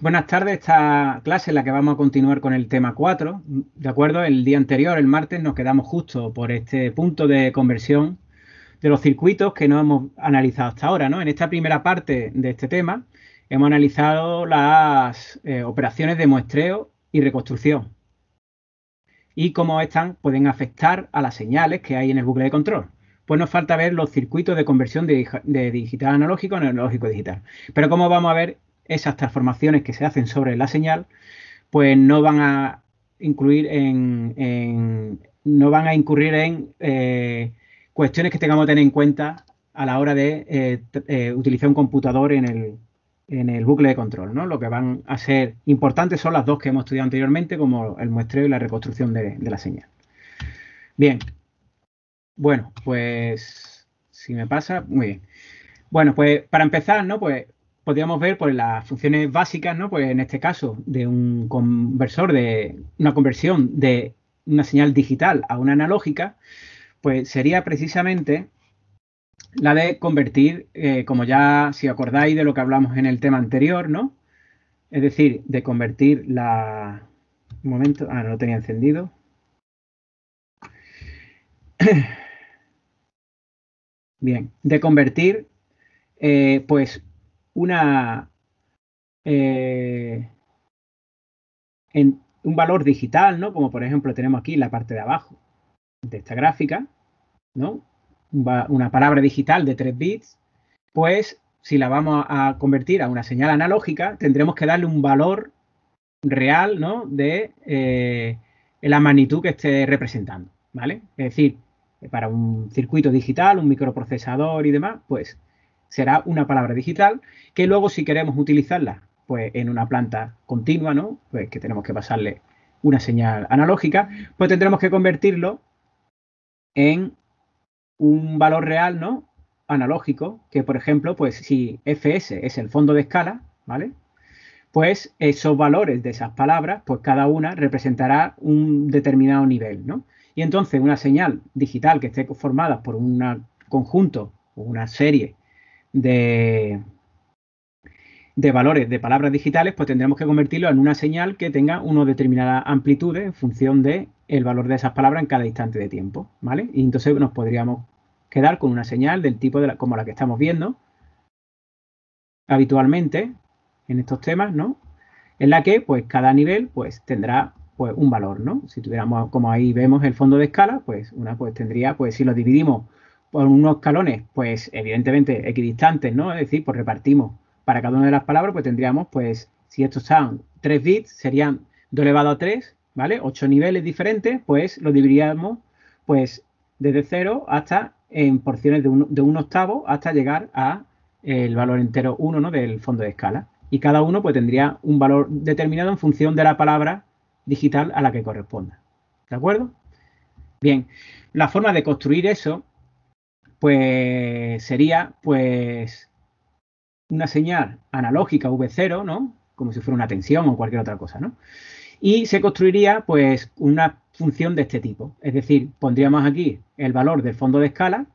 Buenas tardes, esta clase en la que vamos a continuar con el tema 4, ¿de acuerdo? El día anterior, el martes, nos quedamos justo por este punto de conversión de los circuitos que no hemos analizado hasta ahora, ¿no? En esta primera parte de este tema hemos analizado las operaciones de muestreo y reconstrucción y cómo estas pueden afectar a las señales que hay en el bucle de control. Pues nos falta ver los circuitos de conversión de digital analógico a analógico digital. Pero como vamos a ver, esas transformaciones que se hacen sobre la señal, pues no van a incluir no van a incurrir en cuestiones que tengamos que tener en cuenta a la hora de utilizar un computador en el bucle de control, ¿no? Lo que van a ser importantes son las dos que hemos estudiado anteriormente, como el muestreo y la reconstrucción de la señal. Bien, bueno, pues si me pasa, muy bien. Bueno, pues para empezar, ¿no? Pues podríamos ver pues, las funciones básicas, ¿no? Pues en este caso, de un conversor, de una conversión de una señal digital a una analógica, pues sería precisamente la de convertir, como ya si acordáis de lo que hablamos en el tema anterior, ¿no? Es decir, de convertir la... Un momento, no lo tenía encendido. Bien, de convertir, pues, una... en un valor digital, ¿no? Como por ejemplo tenemos aquí en la parte de abajo de esta gráfica, ¿no? Una palabra digital de 3 bits, pues si la vamos a convertir a una señal analógica, tendremos que darle un valor real, ¿no? De la magnitud que esté representando, ¿vale? Es decir, para un circuito digital, un microprocesador y demás, pues será una palabra digital que luego si queremos utilizarla pues en una planta continua, ¿no? Pues que tenemos que pasarle una señal analógica, pues tendremos que convertirlo en un valor real, ¿no? Analógico, que por ejemplo, pues si fs es el fondo de escala, ¿vale? Pues esos valores de esas palabras, pues cada una representará un determinado nivel, ¿no? Y entonces una señal digital que esté formada por un conjunto o una serie de, de valores de palabras digitales, pues tendremos que convertirlo en una señal que tenga una determinada amplitud en función del valor de esas palabras en cada instante de tiempo, ¿vale? Y entonces nos podríamos quedar con una señal del tipo como la que estamos viendo habitualmente en estos temas, ¿no? En la que, pues, cada nivel, pues, tendrá, pues, un valor, ¿no? Si tuviéramos, como ahí vemos el fondo de escala, pues, pues, tendría, pues, si lo dividimos por unos escalones, pues, evidentemente, equidistantes, ¿no? Es decir, pues, repartimos para cada una de las palabras, pues, tendríamos, pues, si estos son 3 bits, serían 2 elevado a 3, ¿vale? 8 niveles diferentes, pues, lo dividiríamos, pues, desde 0 hasta en porciones de un octavo hasta llegar a el valor entero 1, ¿no? Del fondo de escala. Y cada uno pues tendría un valor determinado en función de la palabra digital a la que corresponda. ¿De acuerdo? Bien, la forma de construir eso pues sería pues una señal analógica V0, ¿no? Como si fuera una tensión o cualquier otra cosa, ¿no? Y se construiría pues una función de este tipo. Es decir, pondríamos aquí el valor del fondo de escala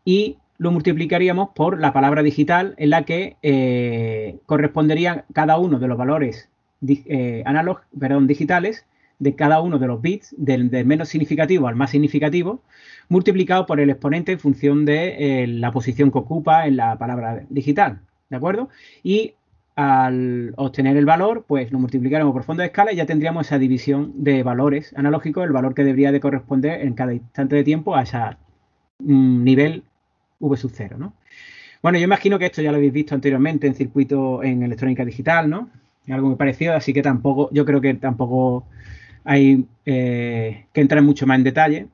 y lo multiplicaríamos por la palabra digital en la que corresponderían cada uno de los valores digitales de cada uno de los bits, del menos significativo al más significativo, multiplicado por el exponente en función de la posición que ocupa en la palabra digital, ¿de acuerdo? Y al obtener el valor, pues lo multiplicaremos por fondo de escala y ya tendríamos esa división de valores analógicos, el valor que debería de corresponder en cada instante de tiempo a ese nivel V sub 0, ¿no? Bueno, yo imagino que esto ya lo habéis visto anteriormente en circuito en electrónica digital, ¿no? Algo muy parecido, así que tampoco, yo creo que tampoco hay que entrar mucho más en detalle,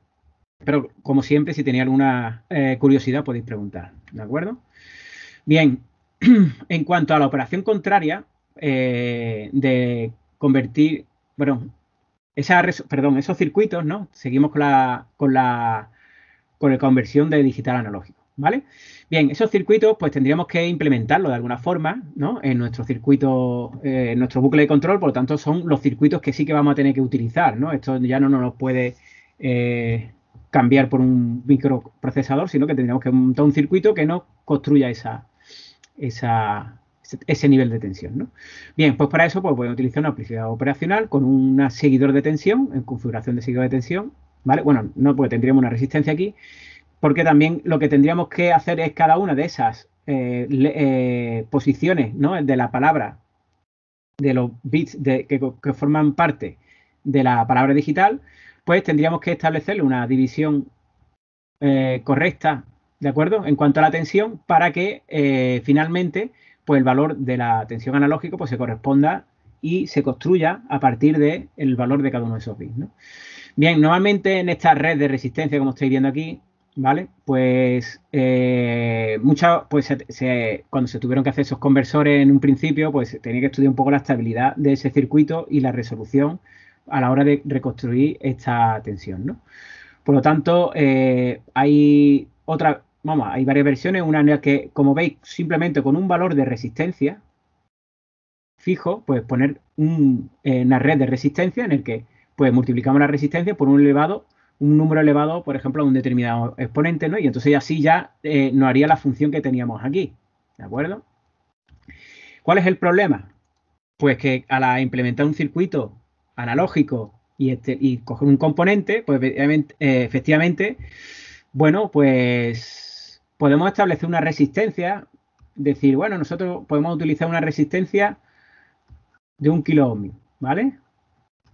pero como siempre, si tenéis alguna curiosidad podéis preguntar, ¿de acuerdo? Bien, en cuanto a la operación contraria de convertir, bueno, esos circuitos, ¿no? Seguimos con la conversión de digital a analógico, ¿vale? Bien, esos circuitos pues tendríamos que implementarlo de alguna forma, ¿no? En nuestro circuito, en nuestro bucle de control, por lo tanto son los circuitos que sí que vamos a tener que utilizar, ¿no? Esto ya no nos puede cambiar por un microprocesador, sino que tendríamos que montar un circuito que nos construya esa ese nivel de tensión, ¿no? Bien, pues para eso pues podemos utilizar una amplificador operacional con un seguidor de tensión, en configuración de seguidor de tensión, ¿vale? Bueno, no, porque tendríamos una resistencia aquí, porque también lo que tendríamos que hacer es cada una de esas posiciones, ¿no? De la palabra, de los bits que forman parte de la palabra digital, pues tendríamos que establecerle una división correcta, ¿de acuerdo? En cuanto a la tensión, para que finalmente pues el valor de la tensión analógica pues se corresponda y se construya a partir del valor de cada uno de esos bits, ¿no? Bien, normalmente en esta red de resistencia, como estáis viendo aquí, ¿vale? Pues pues cuando se tuvieron que hacer esos conversores en un principio, pues se tenía que estudiar un poco la estabilidad de ese circuito y la resolución a la hora de reconstruir esta tensión, ¿no? Por lo tanto, hay varias versiones, una en la que, como veis, simplemente con un valor de resistencia fijo, pues poner una red de resistencia en el que pues multiplicamos la resistencia por un número elevado, por ejemplo, a un determinado exponente, ¿no? Y entonces así ya nos haría la función que teníamos aquí, ¿de acuerdo? ¿Cuál es el problema? Pues que al implementar un circuito analógico y coger un componente, pues efectivamente, bueno, pues podemos establecer una resistencia, decir, bueno, nosotros podemos utilizar una resistencia de 1 kilo ohm, ¿vale?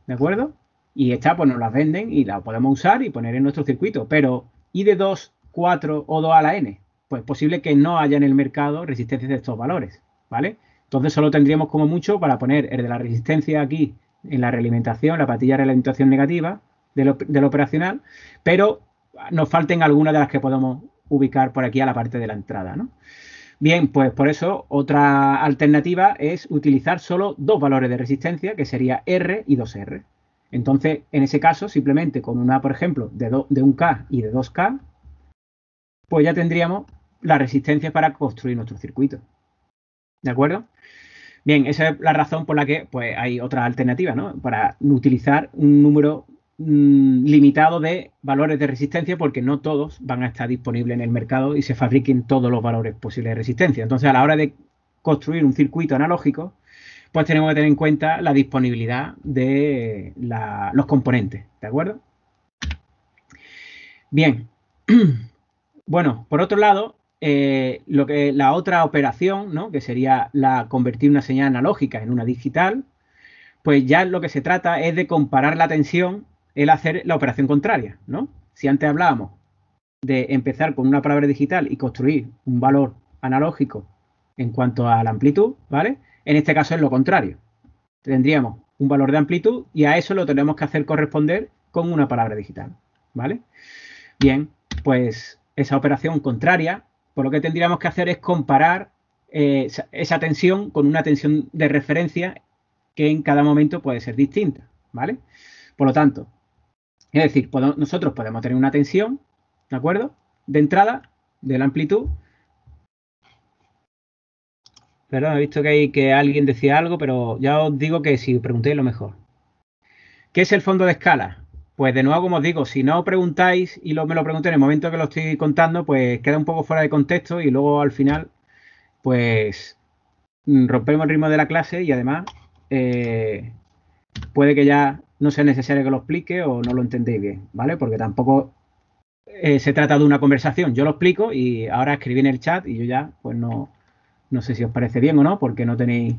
¿De acuerdo? Y esta pues nos las venden y la podemos usar y poner en nuestro circuito. Pero, ¿y de 2, 4 o 2 a la n? Pues es posible que no haya en el mercado resistencias de estos valores, ¿vale? Entonces solo tendríamos como mucho para poner el de la resistencia aquí en la realimentación, la patilla de realimentación negativa del operacional, pero nos falten algunas de las que podemos ubicar por aquí a la parte de la entrada, ¿no? Bien, pues por eso otra alternativa es utilizar solo dos valores de resistencia, que sería R y 2R. Entonces, en ese caso, simplemente con una, por ejemplo, de 1K y de 2K, pues ya tendríamos la resistencia para construir nuestro circuito. ¿De acuerdo? Bien, esa es la razón por la que pues, hay otras alternativas, ¿no? Para utilizar un número limitado de valores de resistencia, porque no todos van a estar disponibles en el mercado y se fabriquen todos los valores posibles de resistencia. Entonces, a la hora de construir un circuito analógico, pues tenemos que tener en cuenta la disponibilidad de los componentes, ¿de acuerdo? Bien. Bueno, por otro lado, la otra operación, ¿no? Que sería convertir una señal analógica en una digital, pues ya lo que se trata es de comparar la tensión, el hacer la operación contraria, ¿no? Si antes hablábamos de empezar con una palabra digital y construir un valor analógico en cuanto a la amplitud, ¿vale? En este caso es lo contrario. Tendríamos un valor de amplitud y a eso lo tenemos que hacer corresponder con una palabra digital, ¿vale? Bien, pues esa operación contraria, pues lo que tendríamos que hacer es comparar esa tensión con una tensión de referencia que en cada momento puede ser distinta, ¿vale? Por lo tanto, es decir, nosotros podemos tener una tensión, ¿de acuerdo? De entrada, de la amplitud. Perdón, he visto que alguien decía algo, pero ya os digo que si preguntéis lo mejor. ¿Qué es el fondo de escala? Pues de nuevo, como os digo, si no preguntáis y me lo preguntéis en el momento que lo estoy contando, pues queda un poco fuera de contexto y luego al final, pues rompemos el ritmo de la clase y además puede que ya no sea necesario que lo explique o no lo entendéis bien, ¿vale? Porque tampoco se trata de una conversación. Yo lo explico y ahora escribí en el chat y yo ya, pues no sé si os parece bien o no, porque no tenéis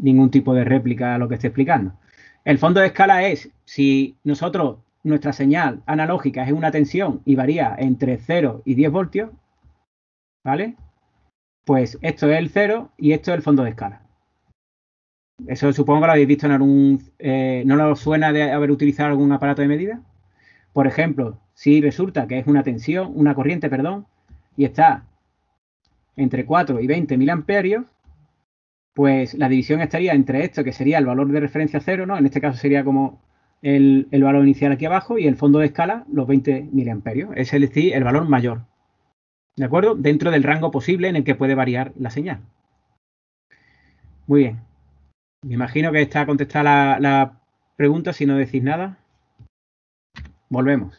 ningún tipo de réplica a lo que estoy explicando. El fondo de escala es si nuestra señal analógica es una tensión y varía entre 0 y 10 voltios, ¿vale? Pues esto es el 0 y esto es el fondo de escala. Eso supongo que lo habéis visto en ¿no lo suena de haber utilizado algún aparato de medida? Por ejemplo, si resulta que es una corriente, perdón, y está entre 4 y 20 miliamperios, pues la división estaría entre esto, que sería el valor de referencia 0, ¿no? En este caso sería como el valor inicial aquí abajo y el fondo de escala, los 20 miliamperios. Es decir, el valor mayor, ¿de acuerdo? Dentro del rango posible en el que puede variar la señal. Muy bien. Me imagino que está contestada la pregunta, si no decís nada. Volvemos.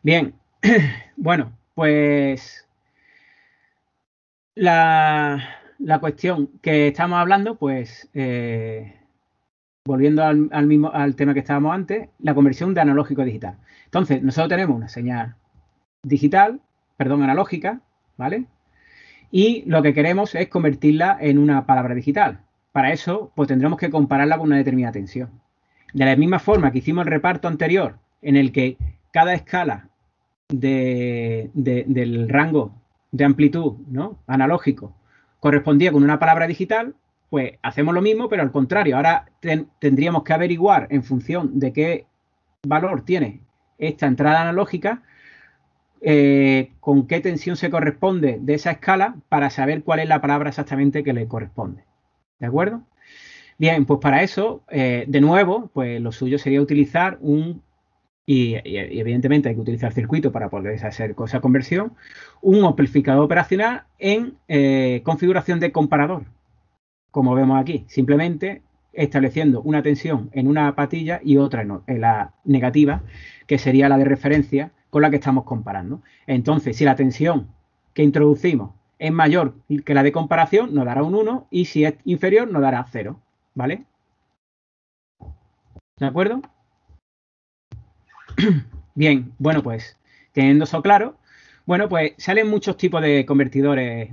Bien. Bueno, pues La cuestión que estamos hablando, pues, volviendo al tema que estábamos antes, la conversión de analógico a digital. Entonces, nosotros tenemos una señal digital, perdón, analógica, ¿vale? Y lo que queremos es convertirla en una palabra digital. Para eso, pues tendremos que compararla con una determinada tensión. De la misma forma que hicimos el reparto anterior, en el que cada escala del rango de amplitud, ¿no?, analógico correspondía con una palabra digital, pues hacemos lo mismo, pero al contrario. Ahora tendríamos que averiguar en función de qué valor tiene esta entrada analógica, con qué tensión se corresponde de esa escala para saber cuál es la palabra exactamente que le corresponde. ¿De acuerdo? Bien, pues para eso, de nuevo, pues lo suyo sería utilizar y evidentemente hay que utilizar circuito para poder hacer esa conversión, un amplificador operacional en configuración de comparador, como vemos aquí, simplemente estableciendo una tensión en una patilla y otra en la negativa, que sería la de referencia con la que estamos comparando. Entonces, si la tensión que introducimos es mayor que la de comparación, nos dará un 1, y si es inferior, nos dará 0, ¿vale? ¿De acuerdo? Bien, bueno, pues teniendo eso claro, bueno, pues salen muchos tipos de convertidores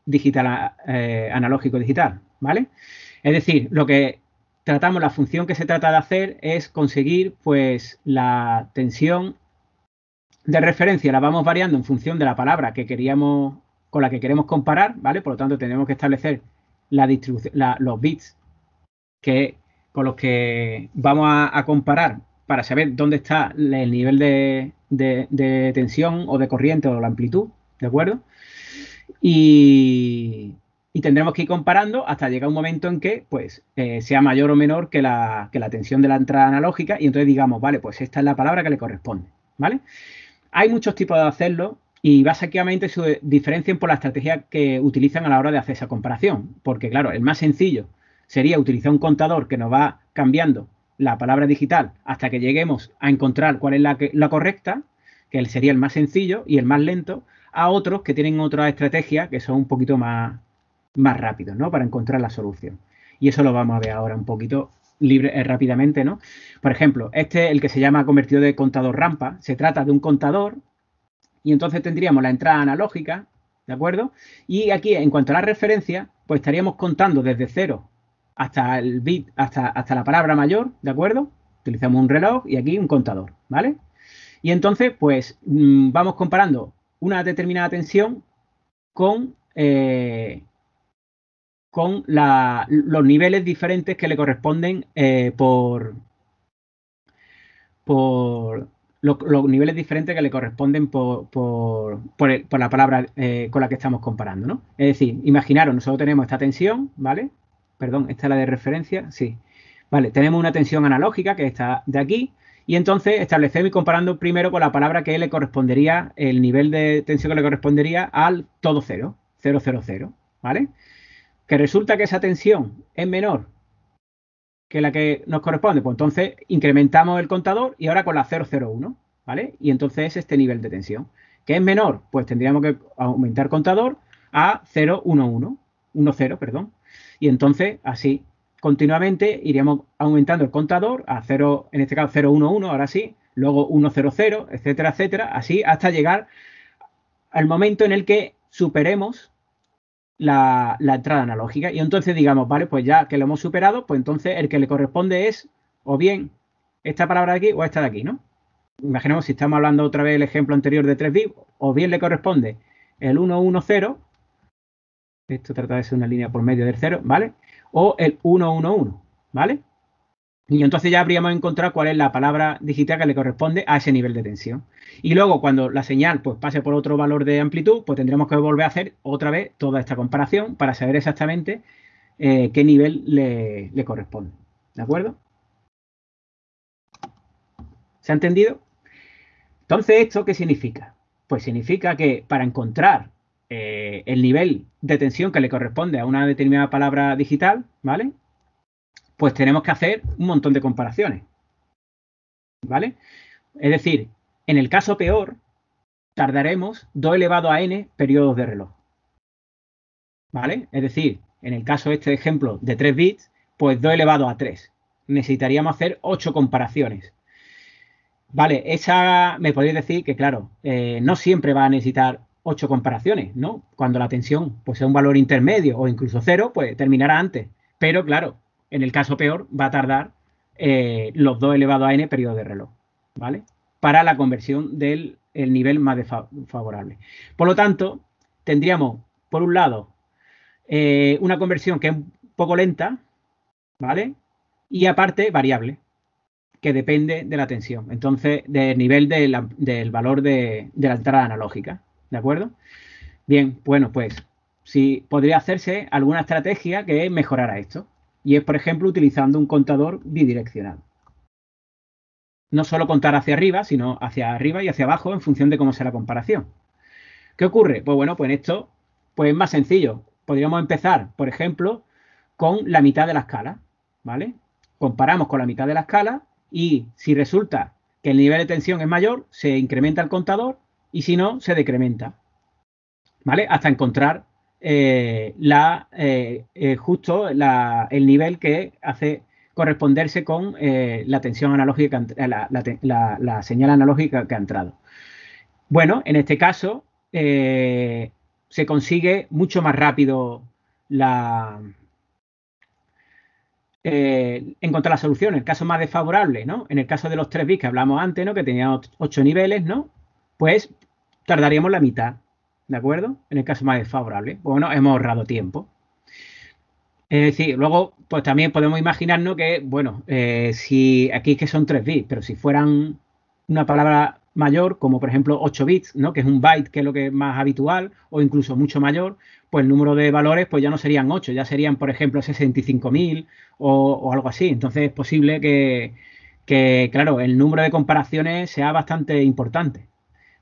digital, analógico digital, ¿vale? Es decir, lo que tratamos, la función que se trata de hacer es conseguir, pues, la tensión de referencia la vamos variando en función de la palabra que queríamos, con la que queremos comparar, ¿vale? Por lo tanto, tenemos que establecer la distribución, los bits que, con los que vamos a comparar para saber dónde está el nivel de tensión o de corriente o la amplitud, ¿de acuerdo? Y tendremos que ir comparando hasta llegar un momento en que, pues, sea mayor o menor que la tensión de la entrada analógica, y entonces digamos, vale, pues esta es la palabra que le corresponde, ¿vale? Hay muchos tipos de hacerlo y básicamente se diferencian por la estrategia que utilizan a la hora de hacer esa comparación. Porque, claro, el más sencillo sería utilizar un contador que nos va cambiando la palabra digital hasta que lleguemos a encontrar cuál es la correcta, que sería el más sencillo y el más lento, a otros que tienen otra estrategia que son un poquito más rápidos, ¿no?, para encontrar la solución. Y eso lo vamos a ver ahora un poquito rápidamente, ¿no? Por ejemplo, el que se llama convertidor de contador rampa, se trata de un contador y entonces tendríamos la entrada analógica, ¿de acuerdo? Y aquí, en cuanto a la referencia, pues estaríamos contando desde 0 hasta el bit, hasta la palabra mayor, ¿de acuerdo? Utilizamos un reloj y aquí un contador, ¿vale? Y entonces, pues, vamos comparando una determinada tensión con los niveles diferentes que le corresponden por los niveles diferentes que le corresponden por la palabra con la que estamos comparando, ¿no? Es decir, imaginaros, nosotros tenemos esta tensión, ¿vale? Perdón, esta es la de referencia, sí. Vale, tenemos una tensión analógica que está de aquí, y entonces establecemos y comparando primero con la palabra que le correspondería, el nivel de tensión que le correspondería al todo cero, 0, 0, 0, ¿vale? Que resulta que esa tensión es menor que la que nos corresponde, pues entonces incrementamos el contador y ahora con la 001, ¿vale? Y entonces es este nivel de tensión. ¿Que es menor? Pues tendríamos que aumentar contador a 011, 10, perdón. Y entonces así continuamente iríamos aumentando el contador a 0, en este caso 011, ahora sí, luego 100, etcétera, etcétera, así hasta llegar al momento en el que superemos la entrada analógica. Y entonces digamos, vale, pues ya que lo hemos superado, pues entonces el que le corresponde es o bien esta palabra de aquí o esta de aquí, ¿no? Imaginemos, si estamos hablando otra vez del ejemplo anterior de 3 bits, o bien le corresponde el 110, esto trata de ser una línea por medio del 0, ¿vale? O el 111, ¿vale? Y entonces ya habríamos encontrado cuál es la palabra digital que le corresponde a ese nivel de tensión. Y luego, cuando la señal, pues, pase por otro valor de amplitud, pues tendremos que volver a hacer otra vez toda esta comparación para saber exactamente qué nivel le corresponde. ¿De acuerdo? ¿Se ha entendido? Entonces, ¿esto qué significa? Pues significa que para encontrar el nivel de tensión que le corresponde a una determinada palabra digital, ¿vale? Pues tenemos que hacer un montón de comparaciones, ¿vale? Es decir, en el caso peor, tardaremos 2 elevado a n periodos de reloj. ¿vale? Es decir, en el caso de este ejemplo de 3 bits, pues 2 elevado a 3. Necesitaríamos hacer 8 comparaciones. Vale, esa me podéis decir que, claro, no siempre va a necesitar 8 comparaciones, ¿no? Cuando la tensión pues, sea un valor intermedio o incluso cero, pues terminará antes. Pero, claro, en el caso peor va a tardar los 2 elevado a n periodos de reloj, ¿vale? Para la conversión del el nivel más favorable. Por lo tanto, tendríamos, por un lado, una conversión que es un poco lenta, ¿vale? Y aparte, variable, que depende de la tensión. Entonces, del nivel del valor de la entrada analógica. ¿De acuerdo? Bien, bueno, pues sí podría hacerse alguna estrategia que mejorara esto. Y es, por ejemplo, utilizando un contador bidireccional. No solo contar hacia arriba, sino hacia arriba y hacia abajo en función de cómo sea la comparación. ¿Qué ocurre? Pues bueno, pues en esto pues es más sencillo. Podríamos empezar, por ejemplo, con la mitad de la escala, ¿vale? Comparamos con la mitad de la escala y si resulta que el nivel de tensión es mayor, se incrementa el contador y si no, se decrementa, ¿vale? Hasta encontrar justo el nivel que hace corresponderse con la tensión analógica, la señal analógica que ha entrado. Bueno, en este caso se consigue mucho más rápido la, encontrar la solución. En el caso más desfavorable, ¿no? En el caso de los 3 bits que hablamos antes, ¿no? Que tenían 8 niveles, ¿no? Pues tardaríamos la mitad, ¿de acuerdo? En el caso más desfavorable. Bueno, hemos ahorrado tiempo. Es decir, luego, pues también podemos imaginarnos que, bueno, si aquí es que son 3 bits, pero si fueran una palabra mayor, como por ejemplo 8 bits, ¿no? Que es un byte, que es lo que es más habitual, o incluso mucho mayor, pues el número de valores pues ya no serían 8, ya serían, por ejemplo, 65.000 o algo así. Entonces es posible claro, el número de comparaciones sea bastante importante.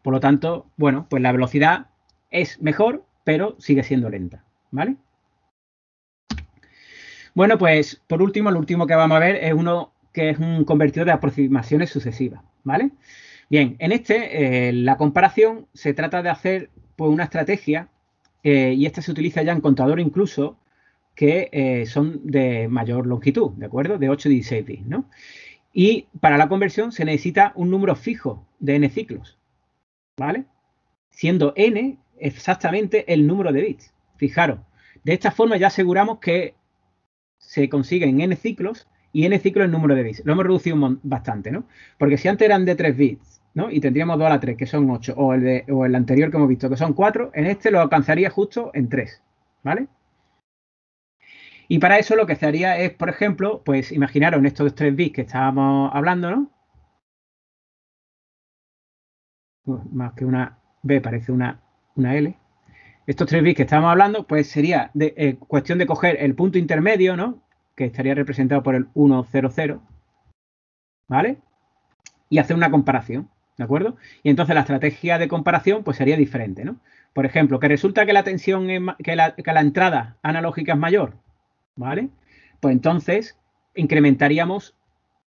Por lo tanto, bueno, pues la velocidad es mejor, pero sigue siendo lenta, ¿vale? Bueno, pues por último, lo último que vamos a ver es uno que es un convertidor de aproximaciones sucesivas, ¿vale? Bien, en la comparación se trata de hacer pues, una estrategia y esta se utiliza ya en contador incluso que son de mayor longitud, ¿de acuerdo? De 8 y 16 bits, ¿no? Y para la conversión se necesita un número fijo de n ciclos, ¿vale? Siendo n exactamente el número de bits. Fijaros, de esta forma ya aseguramos que se consiguen n ciclos y n ciclos el número de bits. Lo hemos reducido bastante, ¿no? Porque si antes eran de 3 bits, ¿no? Y tendríamos 2 a la 3, que son 8, o el anterior que hemos visto, que son 4, en este lo alcanzaría justo en 3, ¿vale? Y para eso lo que se haría es, por ejemplo, pues imaginaros en estos 3 bits que estábamos hablando, ¿no? Más que una B parece una L. Estos 3 bits que estábamos hablando, pues sería cuestión de coger el punto intermedio, ¿no? Que estaría representado por el 1, 0, 0, ¿vale? Y hacer una comparación, ¿de acuerdo? Y entonces la estrategia de comparación pues sería diferente, ¿no? Por ejemplo, que resulta que la tensión, que la entrada analógica es mayor, ¿vale? Pues entonces incrementaríamos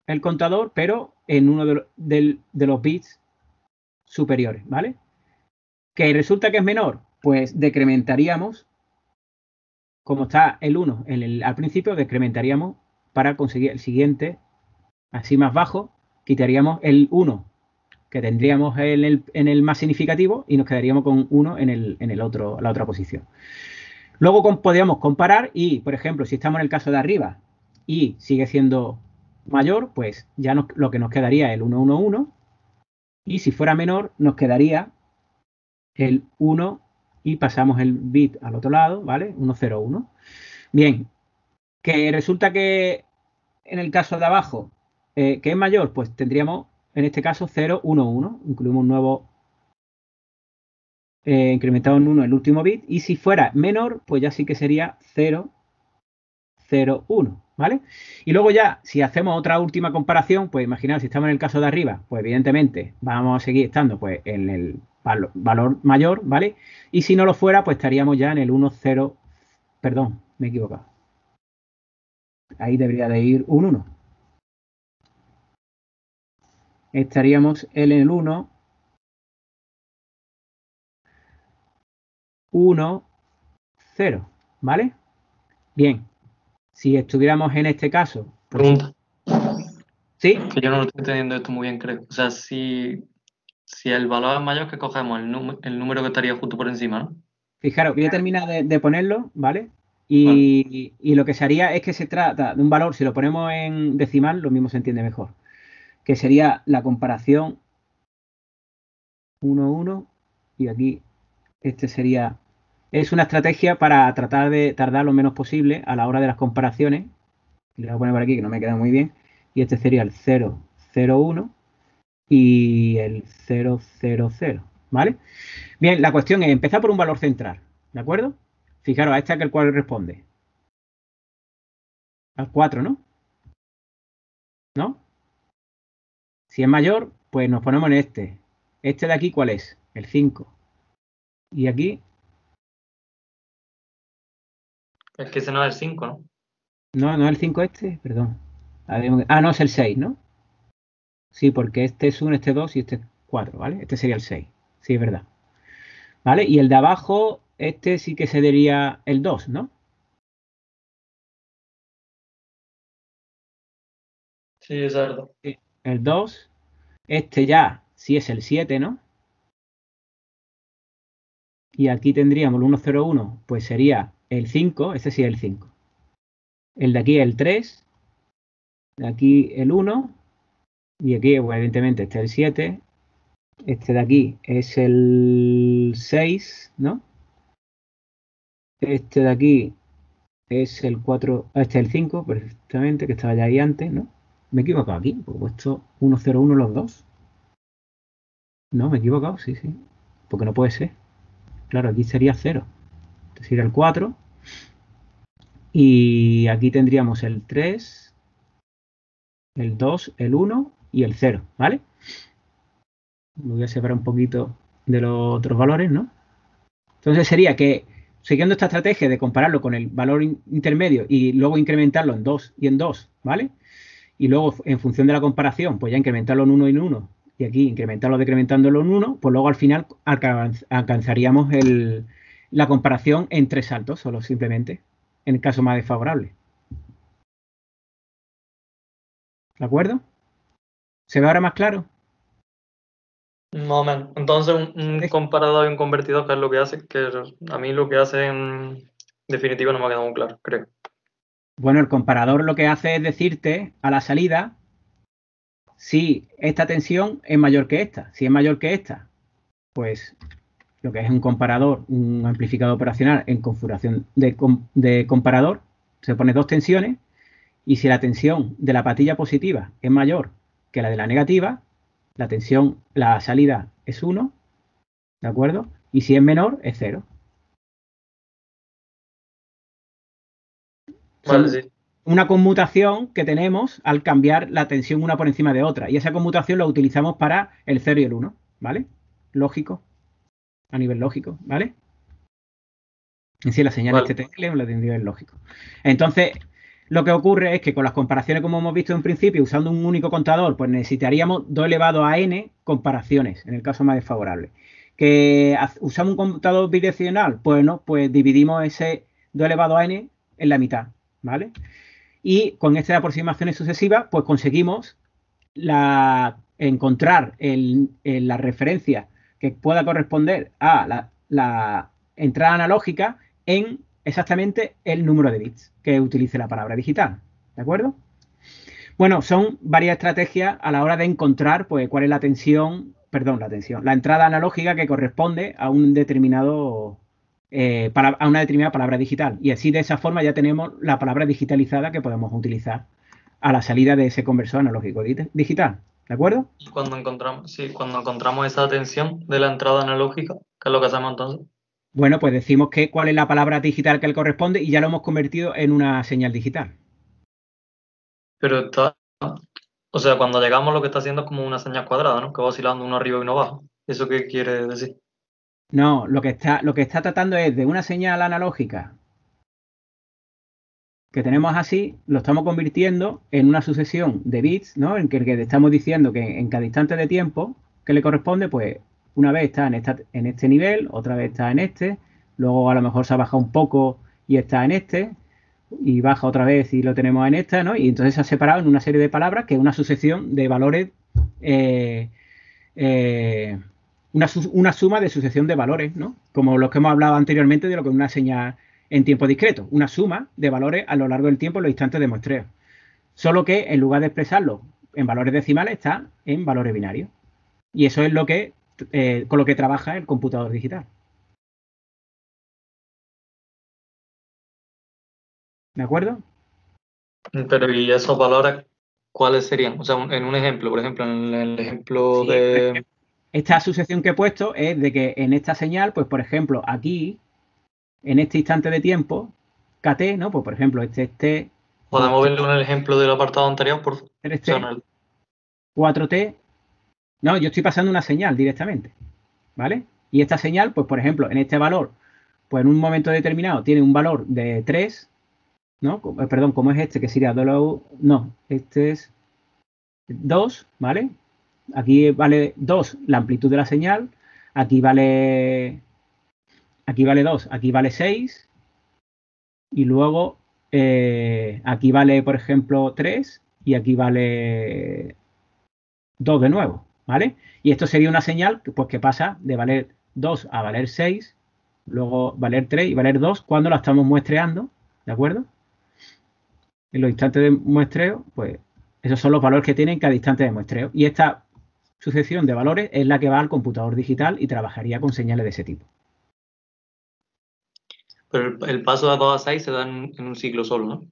el contador, pero en uno de los bits superiores, ¿vale? Que resulta que es menor, pues decrementaríamos, como está el 1 al principio, decrementaríamos para conseguir el siguiente, así más bajo, quitaríamos el 1 que tendríamos en el más significativo y nos quedaríamos con 1 en el otro, la otra posición. Luego podríamos comparar y, por ejemplo, si estamos en el caso de arriba y sigue siendo mayor, pues ya lo que nos quedaría es el 1, 1, 1. Y si fuera menor, nos quedaría el 1 y pasamos el bit al otro lado, ¿vale? 1, 0, 1. Bien, que resulta que en el caso de abajo, que es mayor, pues tendríamos en este caso 0, 1, 1. Incluimos un nuevo incrementado en 1 el último bit. Y si fuera menor, pues ya sí que sería 0, 0, 1. ¿Vale? Y luego ya, si hacemos otra última comparación, pues imaginaos si estamos en el caso de arriba, pues evidentemente vamos a seguir estando pues en el valor mayor, ¿vale? Y si no lo fuera, pues estaríamos ya en el 1, 0, perdón, me he equivocado. Ahí debería de ir un 1. Estaríamos en el 1, 1, 0. ¿vale? Bien, si estuviéramos en este caso, pues, Pregunta, ¿sí? que yo no lo estoy entendiendo esto muy bien, creo. O sea, si el valor es mayor, que cogemos el número que estaría justo por encima, ¿no? Fijaros, voy a terminar de ponerlo, ¿vale? Vale. Y lo que se haría es que se trata de un valor, si lo ponemos en decimal, lo mismo se entiende mejor, que sería la comparación 1, 1, y aquí este sería, es una estrategia para tratar de tardar lo menos posible a la hora de las comparaciones. Le voy a poner por aquí que no me queda muy bien. Y este sería el 0, 0, 1 y el 0, 0, 0, ¿vale? Bien, la cuestión es empezar por un valor central, ¿de acuerdo? Fijaros, a este que el cual responde. Al 4, ¿no? ¿No? Si es mayor, pues nos ponemos en este. Este de aquí, ¿cuál es? El 5. Y aquí, Es que ese no es el 5, ¿no? no es el 5 este, perdón. No, es el 6, ¿no? Sí, porque este es 1, este 2 y este es 4, ¿vale? Este sería el 6. Sí, es verdad. ¿Vale? Y el de abajo, este sí que sería el 2, ¿no? Sí, es verdad. Sí. El 2. Este ya sí es el 7, ¿no? Y aquí tendríamos el 101, pues sería el 5, este sí es el 5. El de aquí el 3, de aquí el 1, y aquí pues, evidentemente este es el 7. Este de aquí es el 6, ¿no? Este de aquí es el 4, este es el 5, perfectamente, que estaba ya ahí antes, ¿no? Me he equivocado aquí, porque he puesto 101 los dos. No, me he equivocado, sí, sí. Porque no puede ser. Claro, aquí sería 0. Este sería el 4. Y aquí tendríamos el 3, el 2, el 1 y el 0, ¿vale? Me voy a separar un poquito de los otros valores, ¿no? Entonces sería que, siguiendo esta estrategia de compararlo con el valor intermedio y luego incrementarlo en 2 y en 2, ¿vale? Y luego, en función de la comparación, pues ya incrementarlo en 1 y en 1, y aquí incrementarlo decrementándolo en 1, pues luego al final alcanzaríamos la comparación en 3 saltos, solo simplemente, en el caso más desfavorable. ¿De acuerdo? ¿Se ve ahora más claro? Más o menos. Entonces, un comparador y un convertidor, ¿qué es lo que hace? Que a mí lo que hace en definitiva no me ha quedado muy claro, creo. Bueno, el comparador lo que hace es decirte a la salida si esta tensión es mayor que esta. Si es mayor que esta, pues lo que es un comparador, un amplificador operacional en configuración de comparador, se pone dos tensiones y si la tensión de la patilla positiva es mayor que la de la negativa, la tensión, la salida es 1, ¿de acuerdo? Y si es menor, es 0. Vale, Son sí. una conmutación que tenemos al cambiar la tensión una por encima de otra. Y esa conmutación la utilizamos para el 0 y el 1, ¿vale? Lógico, a nivel lógico, ¿vale? En sí, la señal Vale. STL o la de nivel lógico. Entonces, lo que ocurre es que con las comparaciones, como hemos visto en principio, usando un único contador, pues necesitaríamos 2 elevado a n comparaciones, en el caso más desfavorable. ¿Que usamos un contador bidireccional? Pues no, pues dividimos ese 2 elevado a n en la mitad, ¿vale? Y con estas aproximaciones sucesivas, pues conseguimos encontrar la referencia que pueda corresponder a la entrada analógica en exactamente el número de bits que utilice la palabra digital. ¿De acuerdo? Bueno, son varias estrategias a la hora de encontrar pues, cuál es la entrada analógica que corresponde a un determinado a una determinada palabra digital. Y así de esa forma ya tenemos la palabra digitalizada que podemos utilizar a la salida de ese conversor analógico digital. ¿De acuerdo? Y cuando encontramos, sí, cuando encontramos esa tensión de la entrada analógica, ¿qué es lo que hacemos entonces? Bueno, pues decimos cuál es la palabra digital que le corresponde y ya lo hemos convertido en una señal digital. Pero está, o sea, cuando llegamos lo que está haciendo es como una señal cuadrada, ¿no? Que va oscilando uno arriba y uno abajo. ¿Eso qué quiere decir? No, lo que está tratando es de una señal analógica que tenemos así, lo estamos convirtiendo en una sucesión de bits, ¿no? En que estamos diciendo que en cada instante de tiempo que le corresponde, pues una vez está en este nivel, otra vez está en este, luego a lo mejor se ha bajado un poco y está en este, y baja otra vez y lo tenemos en esta, ¿no? Y entonces se ha separado en una serie de palabras que es una sucesión de valores, una suma de sucesión de valores, ¿no? Como los que hemos hablado anteriormente de lo que es una señal en tiempo discreto, una suma de valores a lo largo del tiempo en los instantes de muestreo. Solo que en lugar de expresarlo en valores decimales está en valores binarios. Y eso es lo que con lo que trabaja el computador digital. ¿De acuerdo? Pero ¿y esos valores cuáles serían? O sea, en un ejemplo, por ejemplo, en el ejemplo Sí, de... esta asociación que he puesto es de que en esta señal, pues por ejemplo, aquí, en este instante de tiempo, KT, ¿no? Pues por ejemplo, este es T, ¿Podemos 2T, verlo en el ejemplo del apartado anterior, por favor? O sea, 3T, 4T. No, yo estoy pasando una señal directamente, ¿vale? Y esta señal, pues por ejemplo, en este valor, pues en un momento determinado tiene un valor de 3, ¿no? Perdón, ¿cómo es este? Que sería W, no, este es 2, ¿vale? Aquí vale 2 la amplitud de la señal, aquí vale 2, aquí vale 6 y luego aquí vale, por ejemplo, 3 y aquí vale 2 de nuevo, ¿vale? Y esto sería una señal que, pues, que pasa de valer 2 a valer 6, luego valer 3 y valer 2 cuando la estamos muestreando, ¿de acuerdo? En los instantes de muestreo, pues esos son los valores que tienen cada instante de muestreo. Y esta sucesión de valores es la que va al computador digital y trabajaría con señales de ese tipo. pero el paso de 2 a 6 se da en un ciclo solo, ¿no?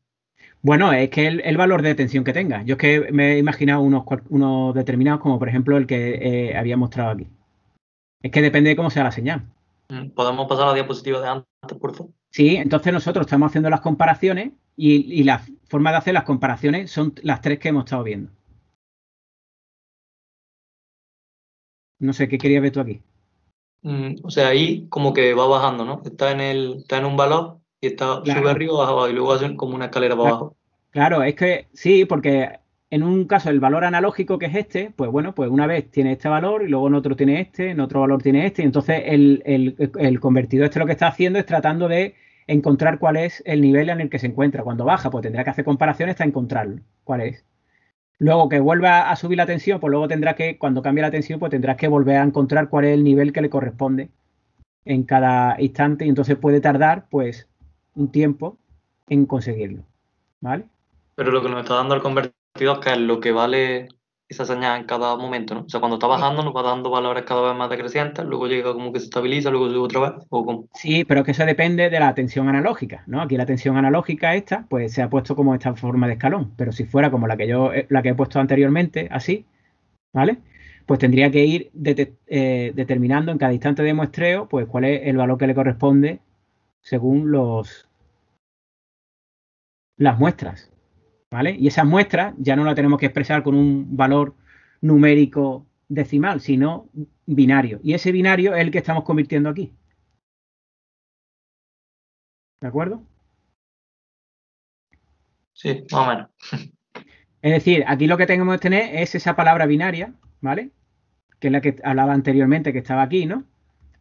Bueno, es que el valor de tensión que tenga. Yo es que me he imaginado unos determinados, como por ejemplo el que había mostrado aquí. Es que depende de cómo sea la señal. ¿Podemos pasar a la diapositiva de antes, por favor? Sí, entonces nosotros estamos haciendo las comparaciones y la forma de hacer las comparaciones son las tres que hemos estado viendo. No sé, ¿qué querías ver tú aquí? O sea, ahí como que va bajando, ¿no? Está en un valor y sube Claro, arriba, baja abajo, y luego hace como una escalera para abajo. claro, es que sí, porque en un caso el valor analógico que es este, pues bueno, pues una vez tiene este valor y luego en otro tiene este, en otro valor tiene este, y entonces el convertidor este lo que está haciendo es tratando de encontrar cuál es el nivel en el que se encuentra. Cuando baja, pues tendrá que hacer comparaciones hasta encontrarlo, cuál es. Luego que vuelva a subir la tensión, pues luego tendrá que, cuando cambie la tensión, pues tendrás que volver a encontrar cuál es el nivel que le corresponde en cada instante y entonces puede tardar pues un tiempo en conseguirlo, ¿vale? Pero lo que nos está dando el convertidor, que es lo que vale esa señal en cada momento, ¿no? O sea, cuando está bajando nos va dando valores cada vez más decrecientes, luego llega como que se estabiliza, luego sube otra vez, o como... Sí, pero es que eso depende de la tensión analógica, ¿no? Aquí la tensión analógica esta, pues se ha puesto como esta forma de escalón, pero si fuera como la que he puesto anteriormente, así, ¿vale? Pues tendría que ir determinando en cada instante de muestreo, pues cuál es el valor que le corresponde según las muestras, ¿vale? Y esas muestras ya no las tenemos que expresar con un valor numérico decimal, sino binario. Y ese binario es el que estamos convirtiendo aquí, ¿de acuerdo? Sí, más o menos. Es decir, aquí lo que tenemos que tener es esa palabra binaria, ¿vale? Que es la que hablaba anteriormente, que estaba aquí, ¿no?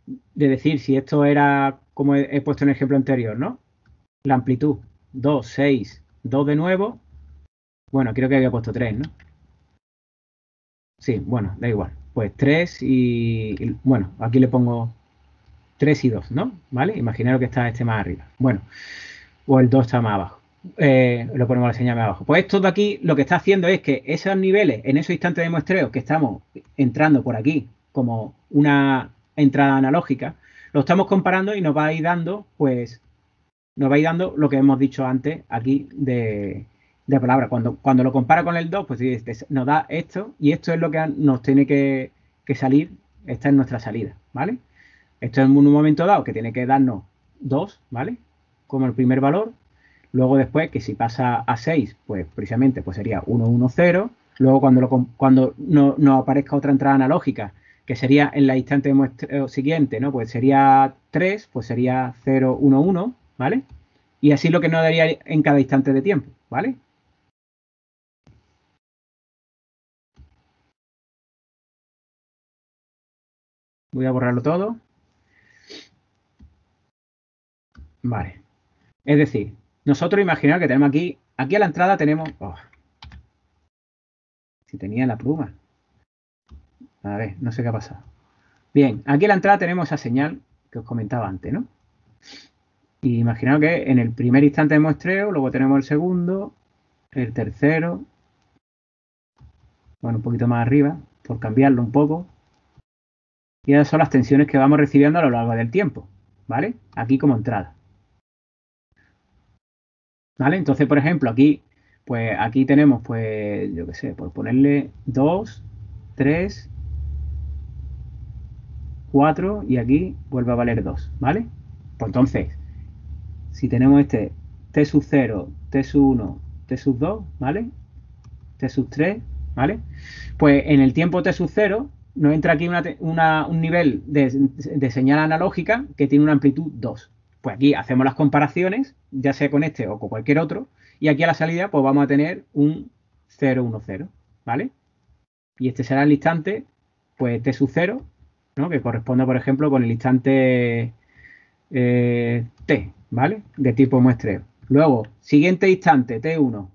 De decir si esto era, como he puesto en el ejemplo anterior, ¿no? La amplitud, 2, 6, 2 de nuevo. Bueno, creo que había puesto 3, ¿no? Sí, bueno, da igual. Pues 3 bueno, aquí le pongo 3 y 2, ¿no? ¿Vale? Imaginaros que está este más arriba. Bueno, o el 2 está más abajo. Lo ponemos la señal más abajo. Pues esto de aquí lo que está haciendo es que esos niveles, en esos instantes de muestreo que estamos entrando por aquí como una entrada analógica, lo estamos comparando y nos va a ir dando, pues, nos va a ir dando lo que hemos dicho antes aquí de palabra. Cuando lo compara con el 2, pues nos da esto y esto es lo que nos tiene que salir. Esta es nuestra salida, ¿vale? Esto es en un momento dado que tiene que darnos 2, ¿vale? Como el primer valor. Luego después, que si pasa a 6, pues precisamente pues sería 1, 1, 0. Luego cuando no aparezca otra entrada analógica, que sería en la instante de muestreo siguiente, ¿no? Pues sería 3, pues sería 0, 1, 1, ¿vale? Y así lo que nos daría en cada instante de tiempo, ¿vale? Voy a borrarlo todo. Vale. Es decir, nosotros imaginad que tenemos aquí a la entrada tenemos... si tenía la pluma. A ver, no sé qué ha pasado. Bien, aquí a la entrada tenemos esa señal que os comentaba antes, ¿no? Y imaginaos que en el primer instante de muestreo, luego tenemos el segundo, el tercero, bueno, un poquito más arriba, por cambiarlo un poco. Y esas son las tensiones que vamos recibiendo a lo largo del tiempo, ¿vale? Aquí como entrada. ¿Vale? Entonces, por ejemplo, aquí, pues aquí tenemos, pues, yo qué sé, por ponerle 2, 3, 4 y aquí vuelve a valer 2, ¿vale? Pues entonces, si tenemos este t sub 0, t sub 1, t sub 2, ¿vale? T sub 3, ¿vale? Pues en el tiempo t sub 0 nos entra aquí un nivel de señal analógica que tiene una amplitud 2. Pues aquí hacemos las comparaciones, ya sea con este o con cualquier otro, y aquí a la salida pues vamos a tener un 0, 1, 0, ¿vale? Y este será el instante, pues t sub 0, ¿no? Que corresponde, por ejemplo, con el instante t, ¿vale? De tipo muestreo. Luego, siguiente instante, t1,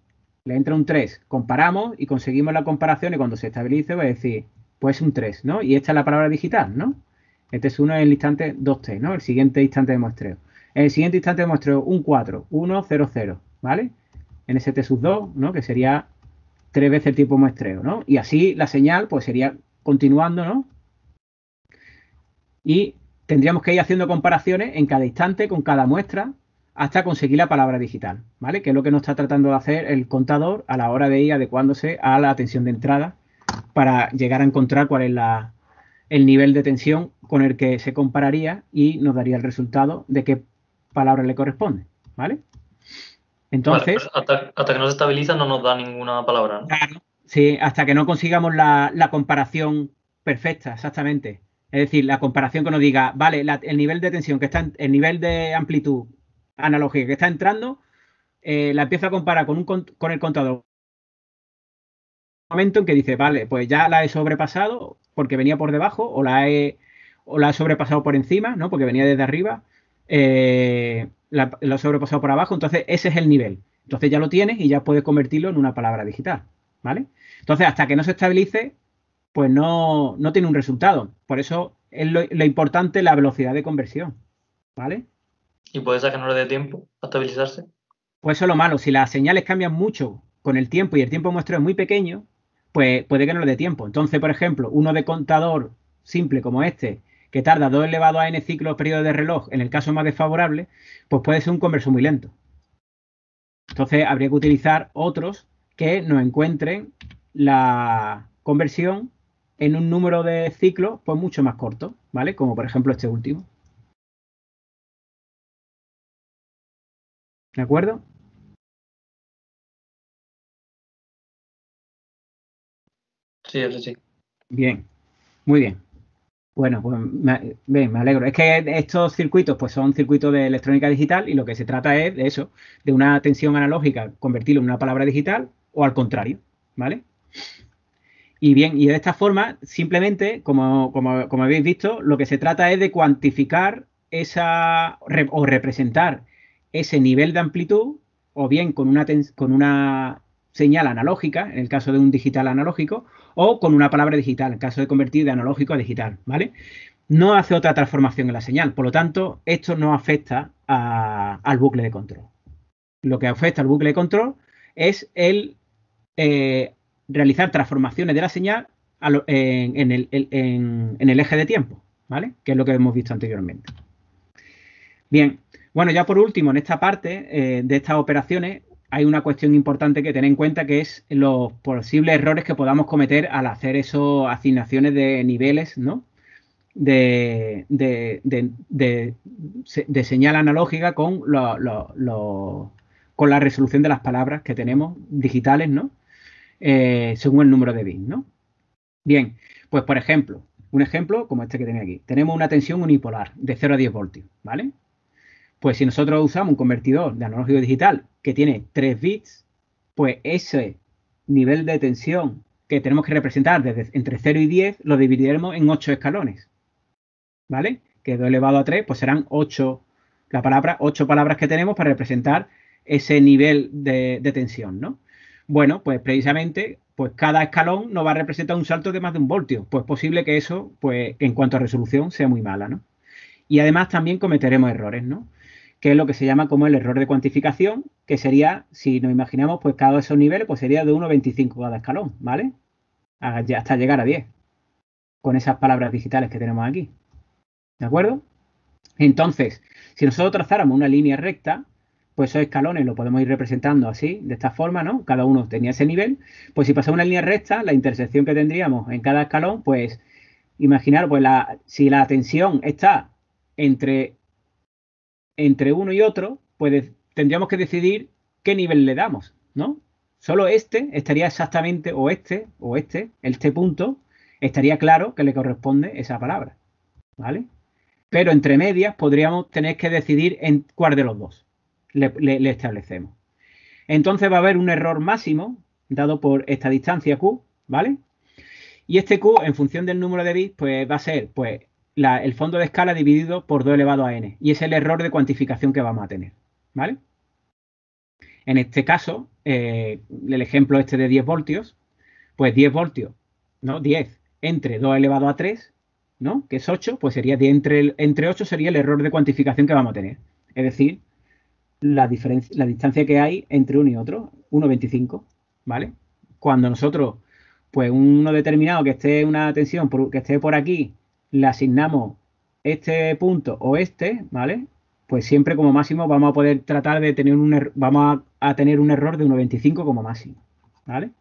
le entra un 3, comparamos y conseguimos la comparación y cuando se estabilice va a decir, pues un 3, ¿no? Y esta es la palabra digital, ¿no? Este es 1 en el instante 2t, ¿no? El siguiente instante de muestreo. En el siguiente instante de muestreo, un 4, 1, 0, 0, ¿vale? En ese t sub 2, ¿no? Que sería 3 veces el tipo muestreo, ¿no? Y así la señal, pues sería continuando, ¿no? Y tendríamos que ir haciendo comparaciones en cada instante con cada muestra hasta conseguir la palabra digital, ¿vale? Que es lo que nos está tratando de hacer el contador a la hora de ir adecuándose a la tensión de entrada para llegar a encontrar cuál es el nivel de tensión con el que se compararía y nos daría el resultado de qué palabra le corresponde, ¿vale? Entonces... Vale, pues hasta que no se estabiliza no nos da ninguna palabra, ¿no? Claro, sí, hasta que no consigamos la comparación perfecta, exactamente. Es decir, la comparación que nos diga, vale, el nivel de tensión que está, el nivel de amplitud analógica que está entrando, la empiezo a comparar con el contador. Un momento en que dice, vale, pues ya la he sobrepasado porque venía por debajo, o la he sobrepasado por encima, ¿no? Porque venía desde arriba, la he sobrepasado por abajo, entonces ese es el nivel. Entonces ya lo tienes y ya puedes convertirlo en una palabra digital, ¿vale? Entonces, hasta que no se estabilice, pues no tiene un resultado. Por eso es lo importante la velocidad de conversión, ¿vale? Y puede ser que no le dé tiempo a estabilizarse. Pues eso es lo malo. Si las señales cambian mucho con el tiempo y el tiempo muestreo es muy pequeño, pues puede que no le dé tiempo. Entonces, por ejemplo, uno de contador simple como este, que tarda 2 elevado a n ciclos periodo de reloj, en el caso más desfavorable, pues puede ser un converso muy lento. Entonces, habría que utilizar otros que nos encuentren la conversión en un número de ciclos pues mucho más corto, ¿vale? Como por ejemplo este último. ¿De acuerdo? Sí, eso sí. Bien, muy bien. Bueno, pues me alegro. Es que estos circuitos pues son circuitos de electrónica digital y lo que se trata es de eso, de una tensión analógica, convertirlo en una palabra digital o al contrario, ¿vale? Y bien, y de esta forma, simplemente, como habéis visto, lo que se trata es de cuantificar o representar ese nivel de amplitud, o bien con una señal analógica, en el caso de un digital analógico, o con una palabra digital, en el caso de convertir de analógico a digital, ¿vale? No hace otra transformación en la señal, por lo tanto, esto no afecta al bucle de control. Lo que afecta al bucle de control es el realizar transformaciones de la señal en el eje de tiempo, ¿vale? Que es lo que hemos visto anteriormente. Bien, bueno, ya por último, en esta parte de estas operaciones hay una cuestión importante que tener en cuenta que es los posibles errores que podamos cometer al hacer esas asignaciones de niveles, ¿no? De señal analógica con con la resolución de las palabras que tenemos digitales, ¿no? Según el número de bits, ¿no? Bien, pues por ejemplo, un ejemplo como este que tenía aquí. Tenemos una tensión unipolar de 0 a 10 voltios, ¿vale? Pues si nosotros usamos un convertidor de analógico digital que tiene 3 bits, pues ese nivel de tensión que tenemos que representar entre 0 y 10 lo dividiremos en 8 escalones, ¿vale? Que 2 elevado a 3 pues serán 8 la palabra, 8 palabras que tenemos para representar ese nivel de tensión, ¿no? Bueno, pues precisamente, pues cada escalón nos va a representar un salto de más de 1 voltio. Pues posible que eso, pues en cuanto a resolución, sea muy mala, ¿no? Y además también cometeremos errores, ¿no? Que es lo que se llama como el error de cuantificación, que sería, si nos imaginamos, pues cada uno de esos niveles, pues sería de 1,25 cada escalón, ¿vale? Hasta llegar a 10, con esas palabras digitales que tenemos aquí. ¿De acuerdo? Entonces, si nosotros trazáramos una línea recta, pues esos escalones lo podemos ir representando así, de esta forma, ¿no? Cada uno tenía ese nivel. Pues si pasamos una línea recta, la intersección que tendríamos en cada escalón, pues imaginar, pues si la tensión está entre uno y otro, pues tendríamos que decidir qué nivel le damos, ¿no? Solo este estaría exactamente, o este punto, estaría claro que le corresponde esa palabra, ¿vale? Pero entre medias podríamos tener que decidir en cuál de los dos le establecemos. Entonces va a haber un error máximo dado por esta distancia Q, ¿vale? Y este Q, en función del número de bits, pues va a ser pues, el fondo de escala dividido por 2 elevado a n. Y es el error de cuantificación que vamos a tener, ¿vale? En este caso, el ejemplo este de 10 voltios, pues 10 voltios, ¿no? 10 entre 2 elevado a 3, ¿no? Que es 8, pues sería 10 entre 8 sería el error de cuantificación que vamos a tener. Es decir, la distancia que hay entre uno y otro, 1,25, ¿vale? Cuando nosotros, pues uno determinado que esté en una tensión, que esté por aquí, le asignamos este punto o este, ¿vale? Pues siempre como máximo vamos a poder tratar de tener vamos a tener un error de 1,25 como máximo, ¿vale?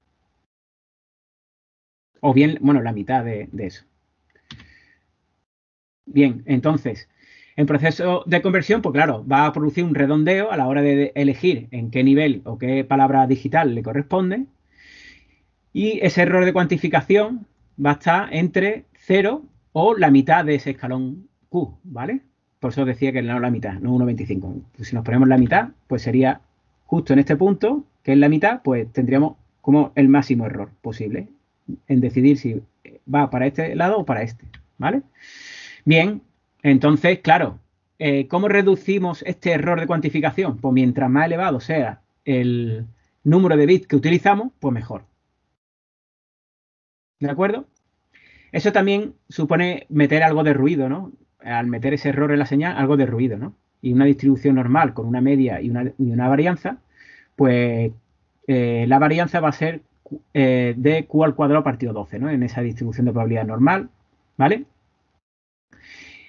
O bien, bueno, la mitad de eso. Bien, entonces, en proceso de conversión, pues claro, va a producir un redondeo a la hora de elegir en qué nivel o qué palabra digital le corresponde. Y ese error de cuantificación va a estar entre 0 o la mitad de ese escalón Q, ¿vale? Por eso decía que no la mitad, no 1,25. Pues si nos ponemos la mitad, pues sería justo en este punto, que es la mitad, pues tendríamos como el máximo error posible en decidir si va para este lado o para este, ¿vale? Bien, entonces, claro, ¿cómo reducimos este error de cuantificación? Pues mientras más elevado sea el número de bits que utilizamos, pues mejor. ¿De acuerdo? Eso también supone meter algo de ruido, ¿no? Al meter ese error en la señal, algo de ruido, ¿no? Y una distribución normal con una media y una varianza, pues la varianza va a ser de Q al cuadrado partido 12, ¿no? En esa distribución de probabilidad normal, ¿vale?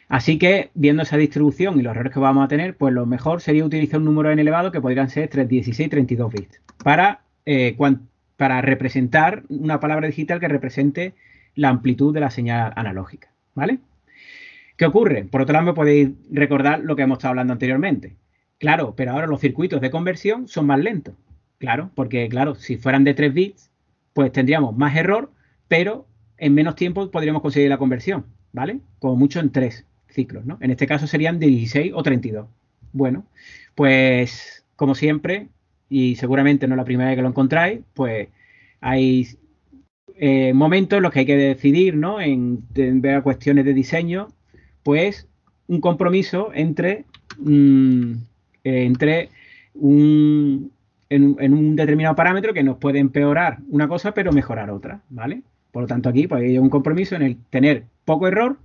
Así que, viendo esa distribución y los errores que vamos a tener, pues lo mejor sería utilizar un número n elevado que podrían ser 316 y 32 bits para representar una palabra digital que represente la amplitud de la señal analógica, ¿vale? ¿Qué ocurre? Por otro lado, me podéis recordar lo que hemos estado hablando anteriormente. Claro, pero ahora los circuitos de conversión son más lentos. Claro, porque claro, si fueran de 3 bits, pues tendríamos más error, pero en menos tiempo podríamos conseguir la conversión, ¿vale? Como mucho en 3 ciclos, ¿no? En este caso serían de 16 o 32. Bueno, pues como siempre, y seguramente no es la primera vez que lo encontráis, pues hay momentos en los que hay que decidir, ¿no? En ver cuestiones de diseño, pues un compromiso entre en un determinado parámetro que nos puede empeorar una cosa pero mejorar otra, ¿vale? Por lo tanto aquí pues, hay un compromiso en el tener poco error,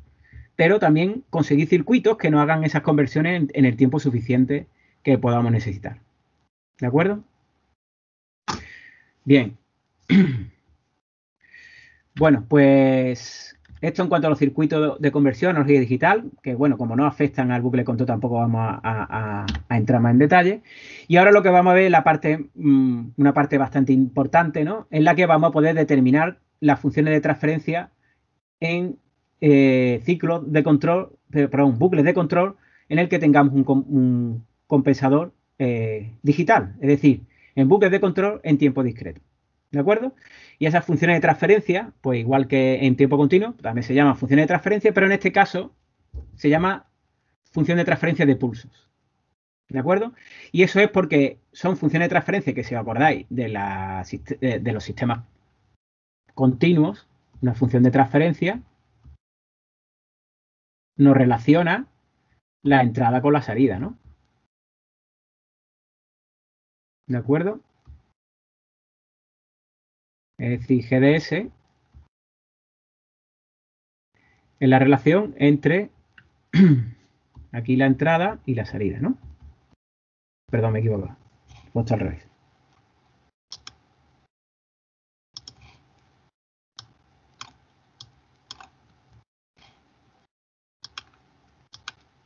pero también conseguir circuitos que nos hagan esas conversiones en el tiempo suficiente que podamos necesitar. ¿De acuerdo? Bien. Bueno, pues esto en cuanto a los circuitos de conversión, energía digital, que bueno, como no afectan al bucle de control, tampoco vamos a entrar más en detalle. Y ahora lo que vamos a ver es una parte bastante importante, ¿no? En la que vamos a poder determinar las funciones de transferencia en ciclos de control, perdón, bucles de control en el que tengamos un compensador digital, es decir, en bucles de control en tiempo discreto. ¿De acuerdo? Y esas funciones de transferencia, pues igual que en tiempo continuo, también se llaman funciones de transferencia, pero en este caso se llama función de transferencia de pulsos. ¿De acuerdo? Y eso es porque son funciones de transferencia que, si os acordáis, de los sistemas continuos, una función de transferencia nos relaciona la entrada con la salida, ¿no? ¿De acuerdo? Es decir, GDS es la relación entre aquí la entrada y la salida, ¿no? Perdón, me equivoco. Puesto al revés.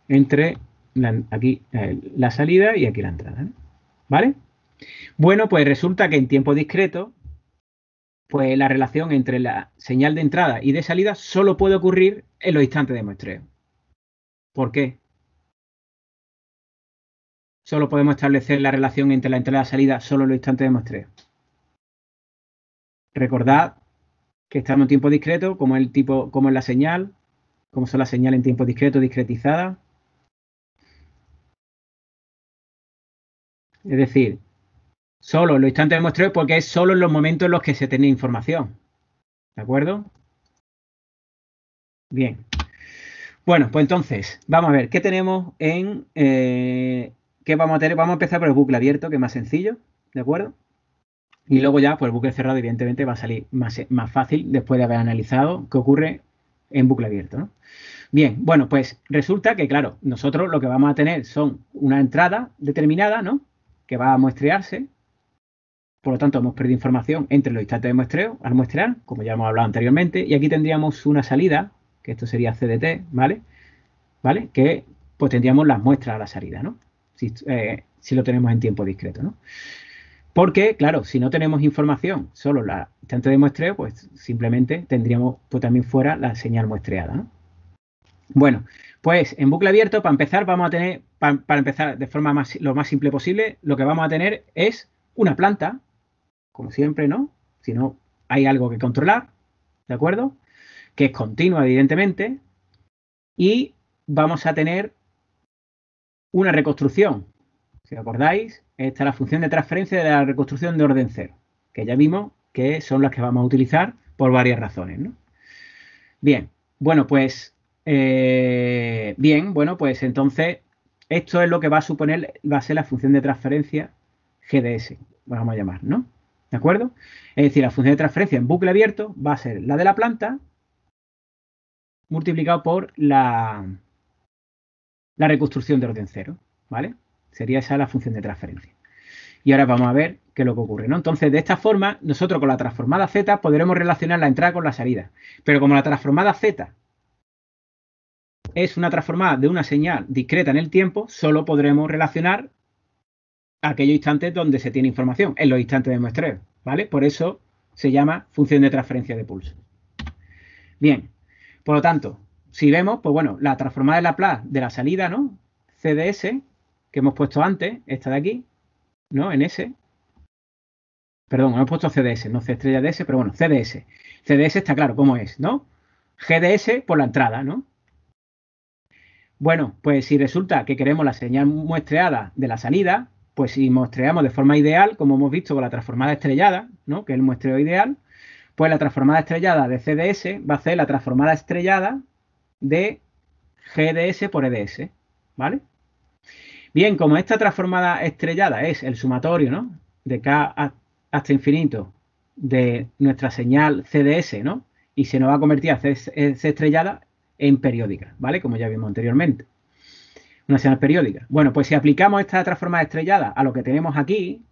Entre aquí la salida y aquí la entrada, ¿no? ¿Vale? Bueno, pues resulta que en tiempo discreto, pues la relación entre la señal de entrada y de salida solo puede ocurrir en los instantes de muestreo. ¿Por qué? Solo podemos establecer la relación entre la entrada y la salida solo en los instantes de muestreo. Recordad que estamos en tiempo discreto, como es la señal, como son las señales en tiempo discreto, discretizadas. Es decir, solo en los instantes de muestreo porque es solo en los momentos en los que se tiene información. ¿De acuerdo? Bien. Bueno, pues entonces, vamos a ver, ¿qué tenemos en... ¿qué vamos a tener? Vamos a empezar por el bucle abierto, que es más sencillo, ¿de acuerdo? Y luego ya, pues el bucle cerrado, evidentemente, va a salir más fácil después de haber analizado qué ocurre en bucle abierto, ¿no? Bien, bueno, pues resulta que, claro, nosotros lo que vamos a tener son una entrada determinada, ¿no? Que va a muestrearse. Por lo tanto, hemos perdido información entre los instantes de muestreo al muestrear, como ya hemos hablado anteriormente. Y aquí tendríamos una salida, que esto sería CDT, ¿vale? ¿Vale? Que pues tendríamos las muestras a la salida, ¿no? Si lo tenemos en tiempo discreto, ¿no? Porque, claro, si no tenemos información solo la instante de muestreo, pues simplemente tendríamos pues también fuera la señal muestreada, ¿no? Bueno, pues en bucle abierto, para empezar, vamos a tener, para empezar de forma lo más simple posible, lo que vamos a tener es una planta, como siempre, ¿no? Si no, hay algo que controlar, ¿de acuerdo? Que es continua, evidentemente, y vamos a tener una reconstrucción. Si acordáis, esta es la función de transferencia de la reconstrucción de orden cero, que ya vimos que son las que vamos a utilizar por varias razones, ¿no? Bien, bueno, pues entonces esto es lo que va a suponer, va a ser la función de transferencia GDS, vamos a llamar, ¿no? ¿De acuerdo? Es decir, la función de transferencia en bucle abierto va a ser la de la planta multiplicado por la reconstrucción de orden cero, ¿vale? Sería esa la función de transferencia. Y ahora vamos a ver qué es lo que ocurre, ¿no? Entonces, de esta forma, nosotros con la transformada Z podremos relacionar la entrada con la salida. Pero como la transformada Z es una transformada de una señal discreta en el tiempo, solo podremos relacionar aquellos instantes donde se tiene información, en los instantes de muestreo, ¿vale? Por eso se llama función de transferencia de pulso. Bien, por lo tanto, si vemos, pues bueno, la transformada de Laplace de la salida, ¿no? CDS, que hemos puesto antes, esta de aquí, ¿no? En S. Perdón, hemos puesto CDS, no C estrella de S, pero bueno, CDS. CDS está claro cómo es, ¿no? GDS por la entrada, ¿no? Bueno, pues si resulta que queremos la señal muestreada de la salida, pues si muestreamos de forma ideal, como hemos visto con la transformada estrellada, ¿no? Que es el muestreo ideal, pues la transformada estrellada de CDS va a ser la transformada estrellada de GDS por EDS, ¿vale? Bien, como esta transformada estrellada es el sumatorio, ¿no? De K hasta infinito de nuestra señal CDS, ¿no? Y se nos va a convertir a C estrellada en periódica, ¿vale? Como ya vimos anteriormente. Una señal periódica. Bueno, pues si aplicamos esta transformada estrellada a lo que tenemos aquí,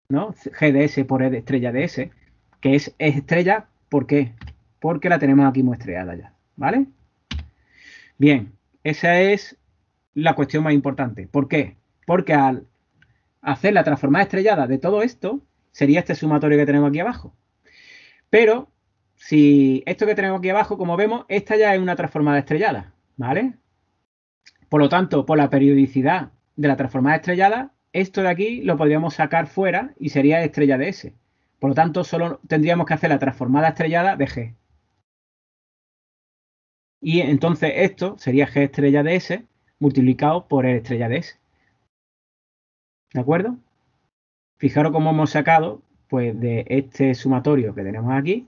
¿no? GDS por E estrella de S, que es estrella, ¿por qué? Porque la tenemos aquí muestreada ya, ¿vale? Bien, esa es la cuestión más importante. ¿Por qué? Porque al hacer la transformada estrellada de todo esto, sería este sumatorio que tenemos aquí abajo. Pero, si esto que tenemos aquí abajo, como vemos, esta ya es una transformada estrellada, ¿vale? Por lo tanto, por la periodicidad de la transformada estrellada, esto de aquí lo podríamos sacar fuera y sería estrella de S. Por lo tanto, solo tendríamos que hacer la transformada estrellada de G. Y entonces esto sería G estrella de S multiplicado por E estrella de S. ¿De acuerdo? Fijaros cómo hemos sacado, pues, de este sumatorio que tenemos aquí,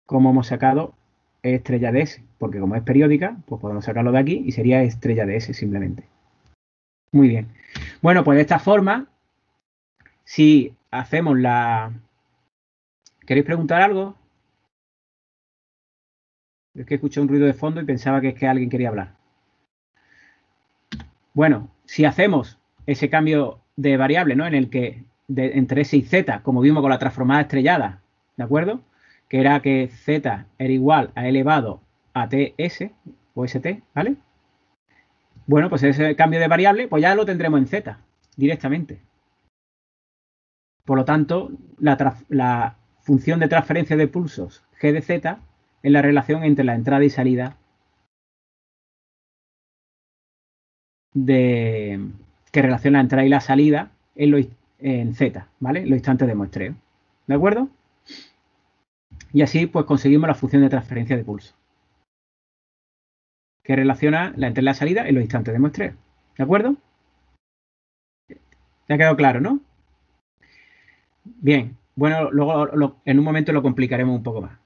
cómo hemos sacado E estrella de S. Porque como es periódica, pues podemos sacarlo de aquí y sería estrella de S simplemente. Muy bien. Bueno, pues de esta forma, si hacemos la... ¿Queréis preguntar algo? Es que escuché un ruido de fondo y pensaba que es que alguien quería hablar. Bueno, si hacemos ese cambio de variable, ¿no? En el que entre S y Z, como vimos con la transformada estrellada, ¿de acuerdo? Que era que Z era igual a elevado a TS o ST, ¿vale? Bueno, pues ese cambio de variable, pues ya lo tendremos en Z directamente. Por lo tanto, la función de transferencia de pulsos G de Z es la relación entre la entrada y salida que relaciona la entrada y la salida en Z, ¿vale? Los instantes de muestreo. ¿De acuerdo? Y así pues conseguimos la función de transferencia de pulso, que relaciona la entrada y la salida en los instantes de muestreo. ¿De acuerdo? ¿Te ha quedado claro, no? Bien. Bueno, luego en un momento lo complicaremos un poco más,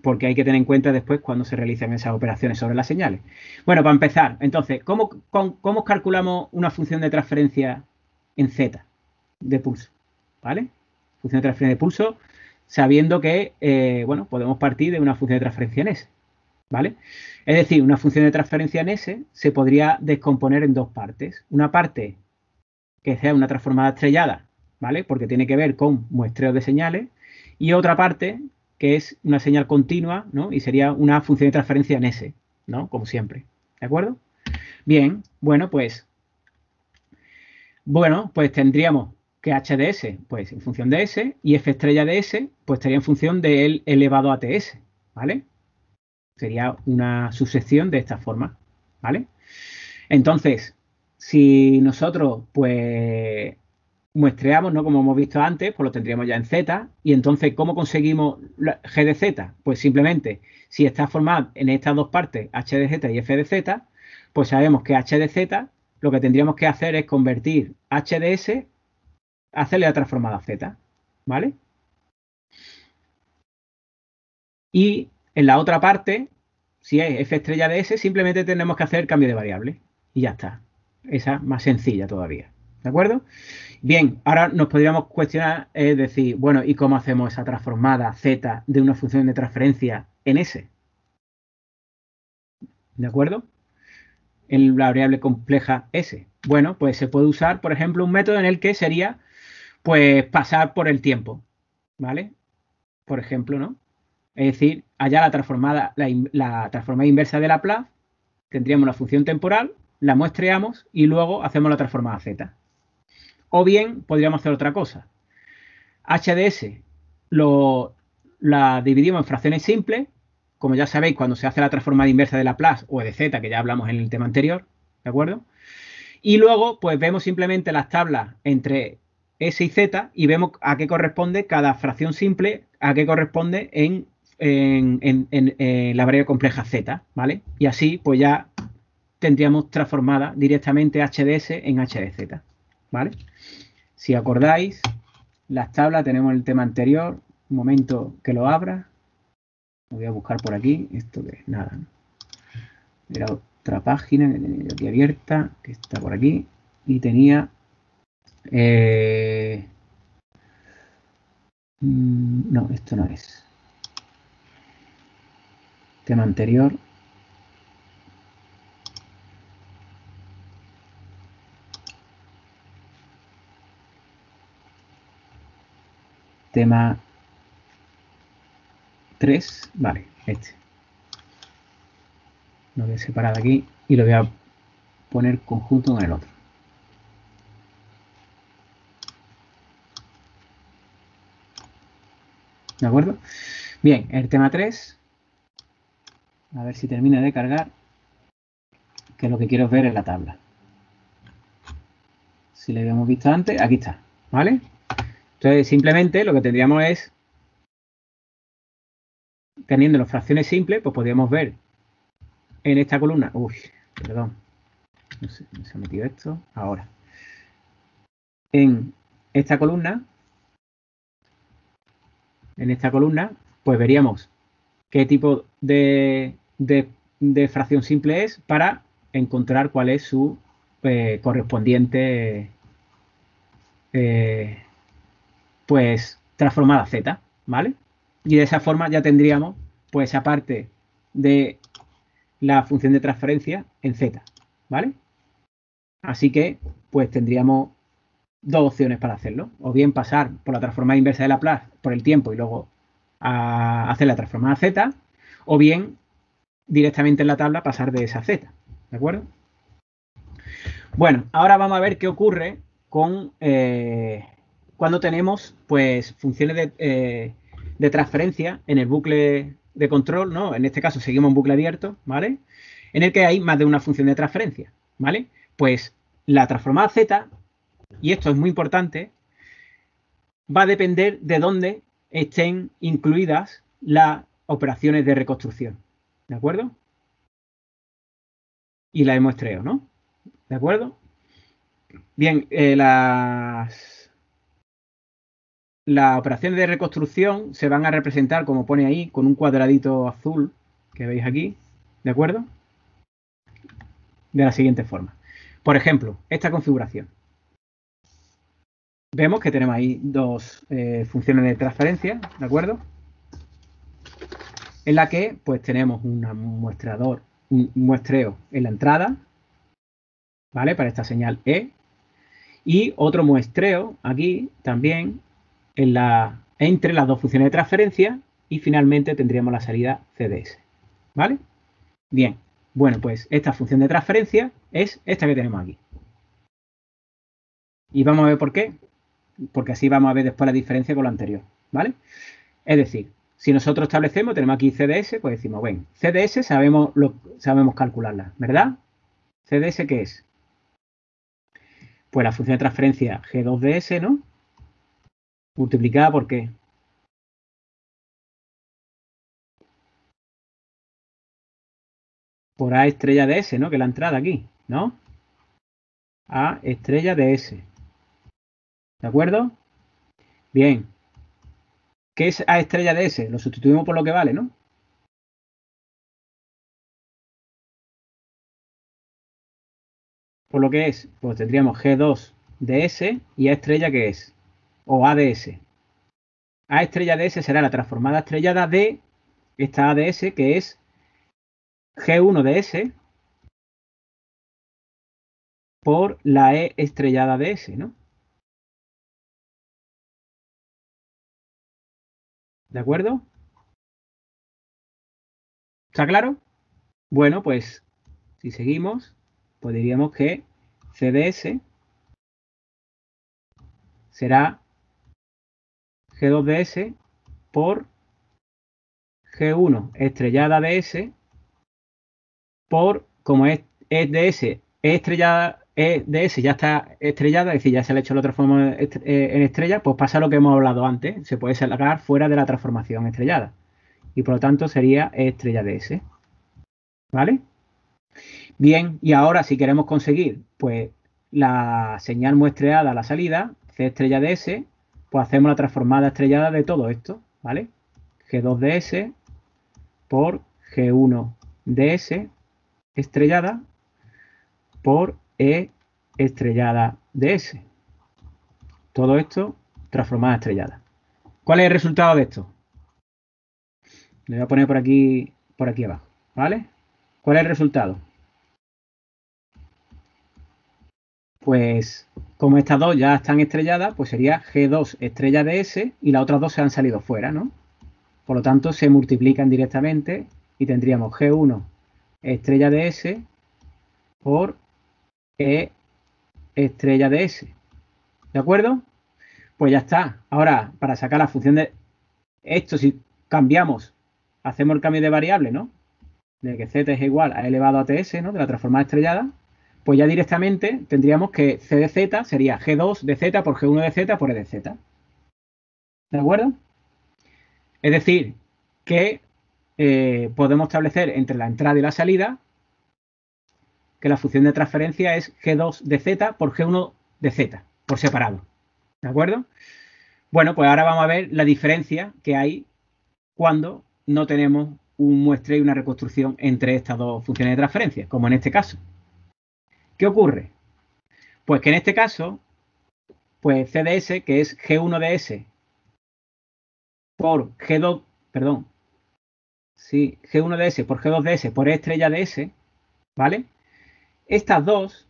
porque hay que tener en cuenta después cuando se realicen esas operaciones sobre las señales. Bueno, para empezar, entonces, ¿cómo calculamos una función de transferencia en Z de pulso? ¿Vale? Función de transferencia de pulso, sabiendo que, bueno, podemos partir de una función de transferencia en S, ¿vale? Es decir, una función de transferencia en S se podría descomponer en dos partes. Una parte que sea una transformada estrellada, ¿vale? Porque tiene que ver con muestreo de señales, y otra parte que es una señal continua, ¿no? Y sería una función de transferencia en S, ¿no? Como siempre, ¿de acuerdo? Bien, pues tendríamos que h de s, pues en función de s, y f estrella de s, pues estaría en función de L elevado a ts, ¿vale? Sería una subsección de esta forma, ¿vale? Entonces, si nosotros, pues, muestreamos, ¿no? Como hemos visto antes, pues lo tendríamos ya en Z. Y entonces, ¿cómo conseguimos G de Z? Pues simplemente, si está formada en estas dos partes, H de Z y F de Z, pues sabemos que H de Z lo que tendríamos que hacer es convertir H de S, hacerle la transformada Z, ¿vale? Y en la otra parte, si es F estrella de S, simplemente tenemos que hacer el cambio de variable. Y ya está. Esa más sencilla todavía. ¿De acuerdo? Bien, ahora nos podríamos cuestionar, es decir, bueno, ¿y cómo hacemos esa transformada Z de una función de transferencia en S? ¿De acuerdo? En la variable compleja S. Bueno, pues se puede usar, por ejemplo, un método en el que sería, pues, pasar por el tiempo, ¿vale? Por ejemplo, ¿no? Es decir, allá la transformada inversa de Laplace, tendríamos la función temporal, la muestreamos y luego hacemos la transformada Z. O bien, podríamos hacer otra cosa. H de S la dividimos en fracciones simples, como ya sabéis, cuando se hace la transformada inversa de Laplace o de Z, que ya hablamos en el tema anterior, ¿de acuerdo? Y luego, pues vemos simplemente las tablas entre S y Z y vemos a qué corresponde cada fracción simple, a qué corresponde en la variable compleja Z, ¿vale? Y así, pues ya tendríamos transformada directamente H de S en H de Z, ¿vale? Si acordáis, las tablas tenemos el tema anterior. Un momento que lo abra. Lo voy a buscar por aquí. Esto que es nada. Era otra página que tenía yo aquí abierta, que está por aquí. Y tenía... no, esto no es. Tema anterior. Tema 3. Vale, este. Lo voy a separar de aquí y lo voy a poner conjunto con el otro. ¿De acuerdo? Bien, el tema 3. A ver si termina de cargar. Que lo que quiero ver es la tabla. Si lo habíamos visto antes, aquí está. ¿Vale? Entonces, simplemente lo que tendríamos es, teniendo las fracciones simples, pues podríamos ver en esta columna, perdón, no sé, se ha metido esto, ahora. En esta columna, pues veríamos qué tipo de fracción simple es para encontrar cuál es su correspondiente pues transformada a z, ¿vale? Y de esa forma ya tendríamos pues esa parte de la función de transferencia en z, ¿vale? Así que pues tendríamos dos opciones para hacerlo, o bien pasar por la transformada inversa de Laplace por el tiempo y luego hacer la transformada z, o bien directamente en la tabla pasar de esa z, ¿de acuerdo? Bueno, ahora vamos a ver qué ocurre con cuando tenemos pues funciones de transferencia en el bucle de control, ¿no? En este caso seguimos un bucle abierto, ¿vale? En el que hay más de una función de transferencia, ¿vale? Pues la transformada z, y esto es muy importante, va a depender de dónde estén incluidas las operaciones de reconstrucción, ¿de acuerdo? Y la de muestreo, ¿no? ¿De acuerdo? Bien, las operaciones de reconstrucción se van a representar, como pone ahí, con un cuadradito azul que veis aquí, ¿de acuerdo? De la siguiente forma. Por ejemplo, esta configuración. Vemos que tenemos ahí dos funciones de transferencia, ¿de acuerdo? En la que pues tenemos un muestreo en la entrada, ¿vale? Para esta señal E. Y otro muestreo aquí también entre las dos funciones de transferencia y finalmente tendríamos la salida CDS, ¿vale? Bien, bueno, pues esta función de transferencia es esta que tenemos aquí. Y vamos a ver por qué, porque así vamos a ver después la diferencia con lo anterior, ¿vale? Es decir, si nosotros establecemos, tenemos aquí CDS, pues decimos, bueno, CDS sabemos calcularla, ¿verdad? ¿CDS qué es? Pues la función de transferencia G2DS, ¿no? Multiplicada por ¿qué? Por A estrella de S, ¿no? Que es la entrada aquí, ¿no? A estrella de S. ¿De acuerdo? Bien. ¿Qué es A estrella de S? Lo sustituimos por lo que vale, ¿no? Por lo que es, pues tendríamos G2 de S y A estrella que es, o A de S. A estrella de S será la transformada estrellada de esta A de S, que es G1 de S por la E estrellada de S, ¿no? ¿De acuerdo? ¿Está claro? Bueno, pues si seguimos, pues diríamos que CDS será G2 de S por G1 estrellada de S por, como es de S, estrellada, E de S ya está estrellada, es decir, ya se le ha hecho la transformación en estrella, pues pasa lo que hemos hablado antes, se puede sacar fuera de la transformación estrellada. Y por lo tanto sería E estrella de S. ¿Vale? Bien, y ahora si queremos conseguir pues la señal muestreada a la salida, C estrella de S, pues hacemos la transformada estrellada de todo esto, ¿vale? G2 de S por G1 de S estrellada por E estrellada de S. Todo esto transformada estrellada. ¿Cuál es el resultado de esto? Le voy a poner por aquí abajo, ¿vale? ¿Cuál es el resultado? Pues como estas dos ya están estrelladas, pues sería G2 estrella de S y las otras dos se han salido fuera, ¿no? Por lo tanto, se multiplican directamente y tendríamos G1 estrella de S por E estrella de S. ¿De acuerdo? Pues ya está. Ahora, para sacar la función de esto, si cambiamos, hacemos el cambio de variable, ¿no? De que z es igual a elevado a ts, ¿no? De la transformada estrellada, pues ya directamente tendríamos que c de z sería g2 de z por g1 de z por e de z. ¿De acuerdo? Es decir, que podemos establecer entre la entrada y la salida que la función de transferencia es g2 de z por g1 de z, por separado. ¿De acuerdo? Bueno, pues ahora vamos a ver la diferencia que hay cuando no tenemos un muestreo y una reconstrucción entre estas dos funciones de transferencia, como en este caso. ¿Qué ocurre? Pues que en este caso, pues CDS, que es G1 de S por G2, perdón, sí, G1 de S por G2 de S por E estrella de S, ¿vale? Estas dos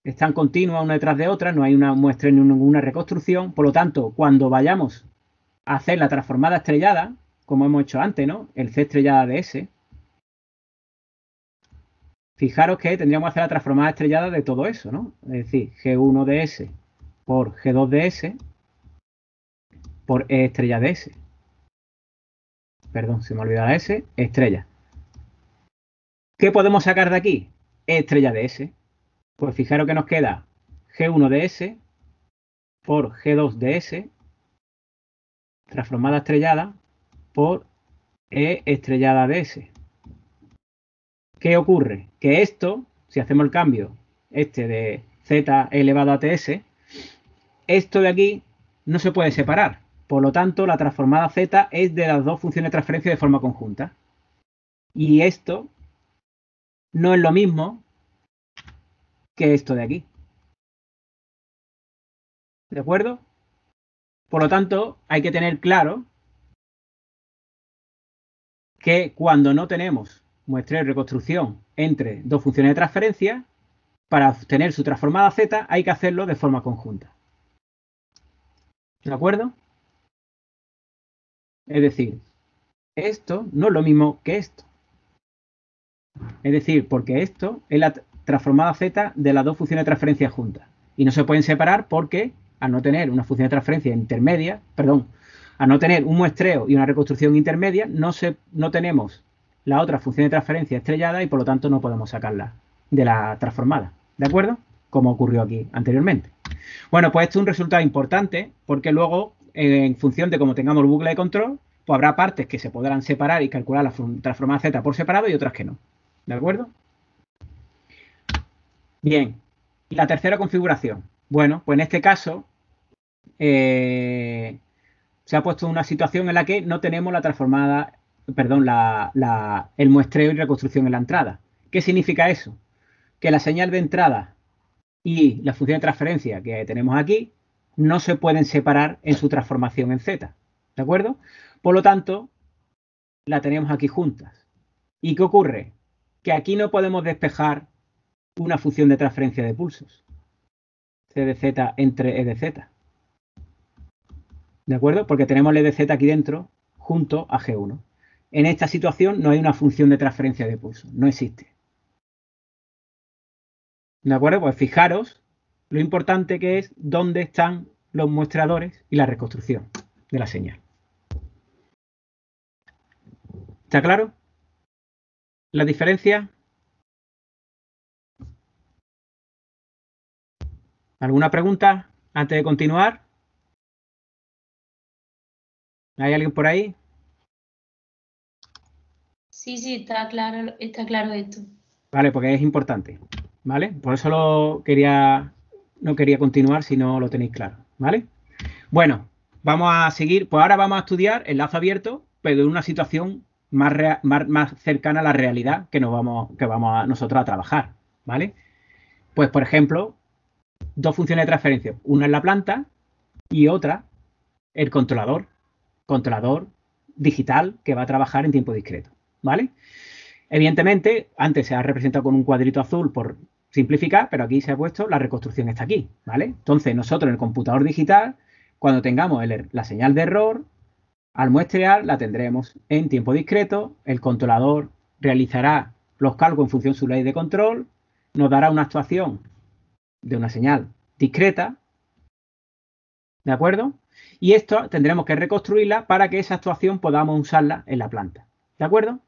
están continuas una detrás de otra, no hay una muestra ni ninguna reconstrucción, por lo tanto, cuando vayamos a hacer la transformada estrellada, como hemos hecho antes, ¿no? El C estrellada de S, fijaros que tendríamos que hacer la transformada estrellada de todo eso, ¿no? Es decir, G1 de S por G2 de S por E estrella de S. Perdón, se me ha olvidado la S, estrella. ¿Qué podemos sacar de aquí? E estrella de S. Pues fijaros que nos queda G1 de S por G2 de S transformada estrellada por E estrellada de S. ¿Qué ocurre? Que esto, si hacemos el cambio este de Z elevado a TS, esto de aquí no se puede separar. Por lo tanto, la transformada Z es de las dos funciones de transferencia de forma conjunta. Y esto no es lo mismo que esto de aquí. ¿De acuerdo? Por lo tanto, hay que tener claro que cuando no tenemos muestreo y reconstrucción entre dos funciones de transferencia, para obtener su transformada Z hay que hacerlo de forma conjunta. ¿De acuerdo? Es decir, esto no es lo mismo que esto. Es decir, porque esto es la transformada Z de las dos funciones de transferencia juntas. Y no se pueden separar porque al no tener una función de transferencia intermedia, perdón, al no tener un muestreo y una reconstrucción intermedia, no tenemos la otra función de transferencia estrellada y por lo tanto no podemos sacarla de la transformada. ¿De acuerdo? Como ocurrió aquí anteriormente. Bueno, pues esto es un resultado importante porque luego, en función de cómo tengamos el bucle de control, pues habrá partes que se podrán separar y calcular la transformada Z por separado y otras que no. ¿De acuerdo? Bien. Y la tercera configuración. Bueno, pues en este caso se ha puesto una situación en la que no tenemos la transformada, perdón, el muestreo y reconstrucción en la entrada. ¿Qué significa eso? Que la señal de entrada y la función de transferencia que tenemos aquí no se pueden separar en su transformación en Z. ¿De acuerdo? Por lo tanto, la tenemos aquí juntas. ¿Y qué ocurre? Que aquí no podemos despejar una función de transferencia de pulsos. C de Z entre E de Z. ¿De acuerdo? Porque tenemos el E de Z aquí dentro junto a G1. En esta situación no hay una función de transferencia de pulsos. No existe. ¿De acuerdo? Pues fijaros lo importante que es dónde están los muestradores y la reconstrucción de la señal. ¿Está claro? ¿La diferencia? ¿Alguna pregunta antes de continuar? ¿Hay alguien por ahí? Sí, está claro esto. Vale, porque es importante. ¿Vale? Por eso no quería continuar si no lo tenéis claro. ¿Vale? Bueno, vamos a seguir. Pues ahora vamos a estudiar el lazo abierto, pero en una situación más cercana a la realidad que vamos nosotros a trabajar. ¿Vale? Pues, por ejemplo, dos funciones de transferencia. Una es la planta y otra el controlador digital que va a trabajar en tiempo discreto. ¿Vale? Evidentemente, antes se ha representado con un cuadrito azul por simplificar, pero aquí se ha puesto la reconstrucción está aquí, ¿vale? Entonces, nosotros en el computador digital, cuando tengamos la señal de error, al muestrear la tendremos en tiempo discreto, el controlador realizará los cálculos en función de su ley de control, nos dará una actuación de una señal discreta, ¿de acuerdo? Y esto tendremos que reconstruirla para que esa actuación podamos usarla en la planta, ¿de acuerdo?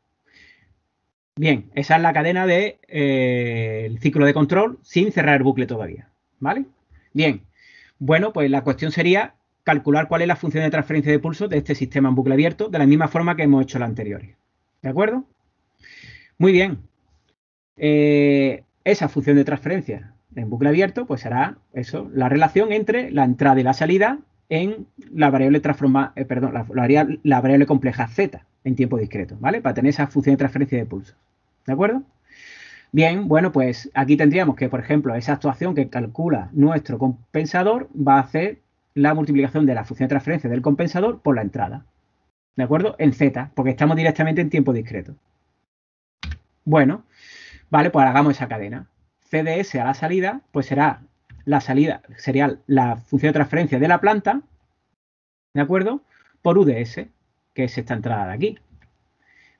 Bien, esa es la cadena del ciclo de control sin cerrar el bucle todavía, ¿vale? Bien, bueno, pues la cuestión sería calcular cuál es la función de transferencia de pulso de este sistema en bucle abierto, de la misma forma que hemos hecho la anteriores, ¿de acuerdo? Muy bien. Esa función de transferencia en bucle abierto, pues será eso, la relación entre la entrada y la salida en la variable la variable compleja Z en tiempo discreto, ¿vale? Para tener esa función de transferencia de pulsos. ¿De acuerdo? Bien, bueno, pues aquí tendríamos que, por ejemplo, esa actuación que calcula nuestro compensador va a hacer la multiplicación de la función de transferencia del compensador por la entrada. ¿De acuerdo? En Z, porque estamos directamente en tiempo discreto. Bueno, vale, pues hagamos esa cadena. C de S a la salida, pues será la salida, sería la función de transferencia de la planta, ¿de acuerdo? Por U de S, que es esta entrada de aquí.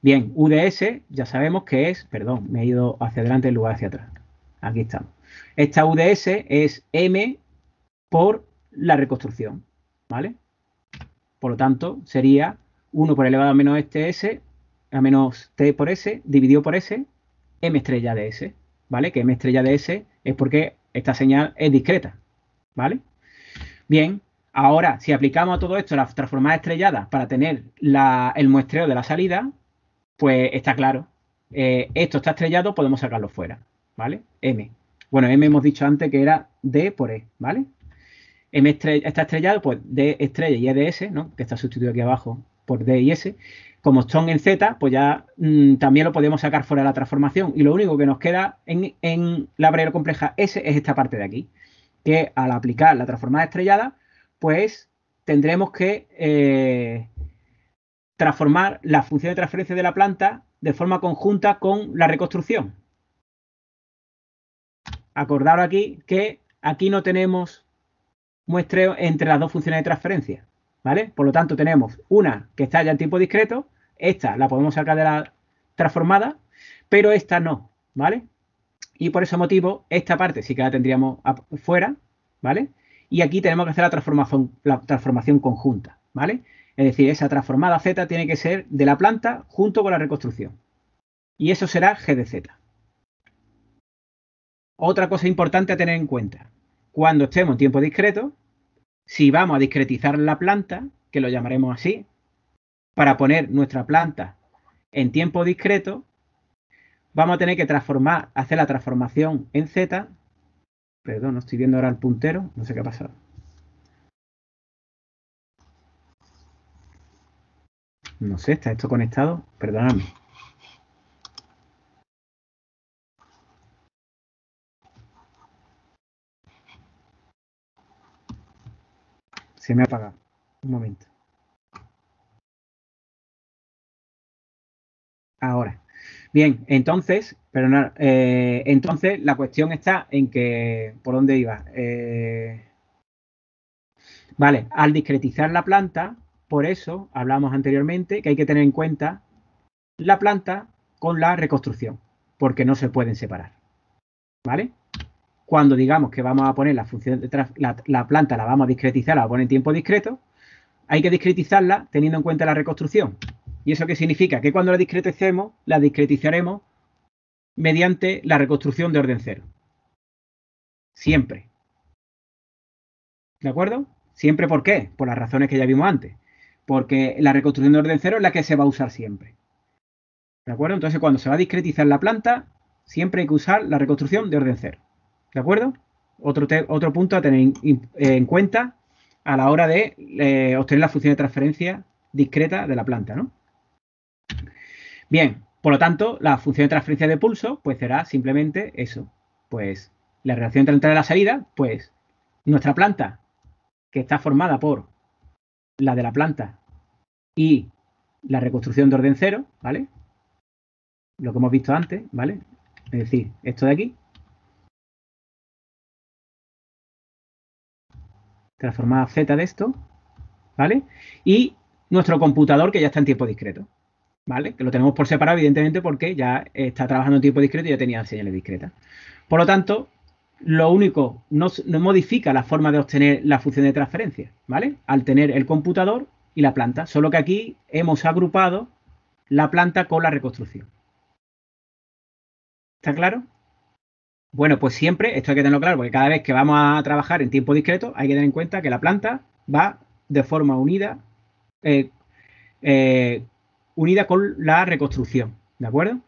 Bien, U de S ya sabemos que es, perdón, me he ido hacia adelante en lugar de hacia atrás. Aquí estamos. Esta U de S es M por la reconstrucción, ¿vale? Por lo tanto, sería 1 por elevado a menos este S, a menos T por S, dividido por S, M estrella de S, ¿vale? Que M estrella de S es porque esta señal es discreta, ¿vale? Bien, ahora, si aplicamos a todo esto las transformadas estrelladas para tener el muestreo de la salida, pues está claro. Esto está estrellado, podemos sacarlo fuera, ¿vale? M. Bueno, M hemos dicho antes que era D por E, ¿vale? M está estrellado, pues D estrella y E de S, ¿no? Que está sustituido aquí abajo por D y S. Como son en Z, pues ya también lo podemos sacar fuera de la transformación. Y lo único que nos queda en la variable compleja S es esta parte de aquí, que al aplicar la transformada estrellada, pues tendremos que transformar la función de transferencia de la planta de forma conjunta con la reconstrucción. Acordaros aquí que aquí no tenemos muestreo entre las dos funciones de transferencia, ¿vale? Por lo tanto, tenemos una que está ya en tiempo discreto, esta la podemos sacar de la transformada, pero esta no, ¿vale? Y por ese motivo, esta parte sí que la tendríamos fuera, ¿vale? Y aquí tenemos que hacer la transformación conjunta, ¿vale? Es decir, esa transformada Z tiene que ser de la planta junto con la reconstrucción. Y eso será G de Z. Otra cosa importante a tener en cuenta. Cuando estemos en tiempo discreto, si vamos a discretizar la planta, que lo llamaremos así, para poner nuestra planta en tiempo discreto, vamos a tener que hacer la transformación en Z. Perdón, no estoy viendo ahora el puntero, no sé qué ha pasado. No sé, ¿está esto conectado? Perdóname. Se me ha apagado. Un momento. Ahora. Bien, entonces, perdonad, entonces la cuestión está en que, ¿por dónde iba? Vale, al discretizar la planta, por eso hablamos anteriormente que hay que tener en cuenta la planta con la reconstrucción, porque no se pueden separar, ¿vale? Cuando digamos que vamos a poner la función de la planta, la vamos a discretizar, la vamos a poner en tiempo discreto, hay que discretizarla teniendo en cuenta la reconstrucción. ¿Y eso qué significa? Que cuando la discreticemos, la discretizaremos mediante la reconstrucción de orden cero. Siempre. ¿De acuerdo? Siempre, ¿por qué? Por las razones que ya vimos antes. Porque la reconstrucción de orden cero es la que se va a usar siempre. ¿De acuerdo? Entonces, cuando se va a discretizar la planta, siempre hay que usar la reconstrucción de orden cero. ¿De acuerdo? Otro punto a tener en cuenta a la hora de obtener la función de transferencia discreta de la planta, ¿no? Bien, por lo tanto, la función de transferencia de pulso, pues será simplemente eso. Pues la relación entre la entrada y la salida, pues nuestra planta, que está formada por la de la planta y la reconstrucción de orden cero, ¿vale? Lo que hemos visto antes, ¿vale? Es decir, esto de aquí. Transformada Z de esto, ¿vale? Y nuestro computador que ya está en tiempo discreto, ¿vale? Que lo tenemos por separado, evidentemente, porque ya está trabajando en tiempo discreto y ya tenía señales discretas. Por lo tanto, lo único, no modifica la forma de obtener la función de transferencia, ¿vale? Al tener el computador y la planta, solo que aquí hemos agrupado la planta con la reconstrucción. ¿Está claro? Bueno, pues siempre, esto hay que tenerlo claro, porque cada vez que vamos a trabajar en tiempo discreto, hay que tener en cuenta que la planta va de forma unida con la reconstrucción, ¿de acuerdo?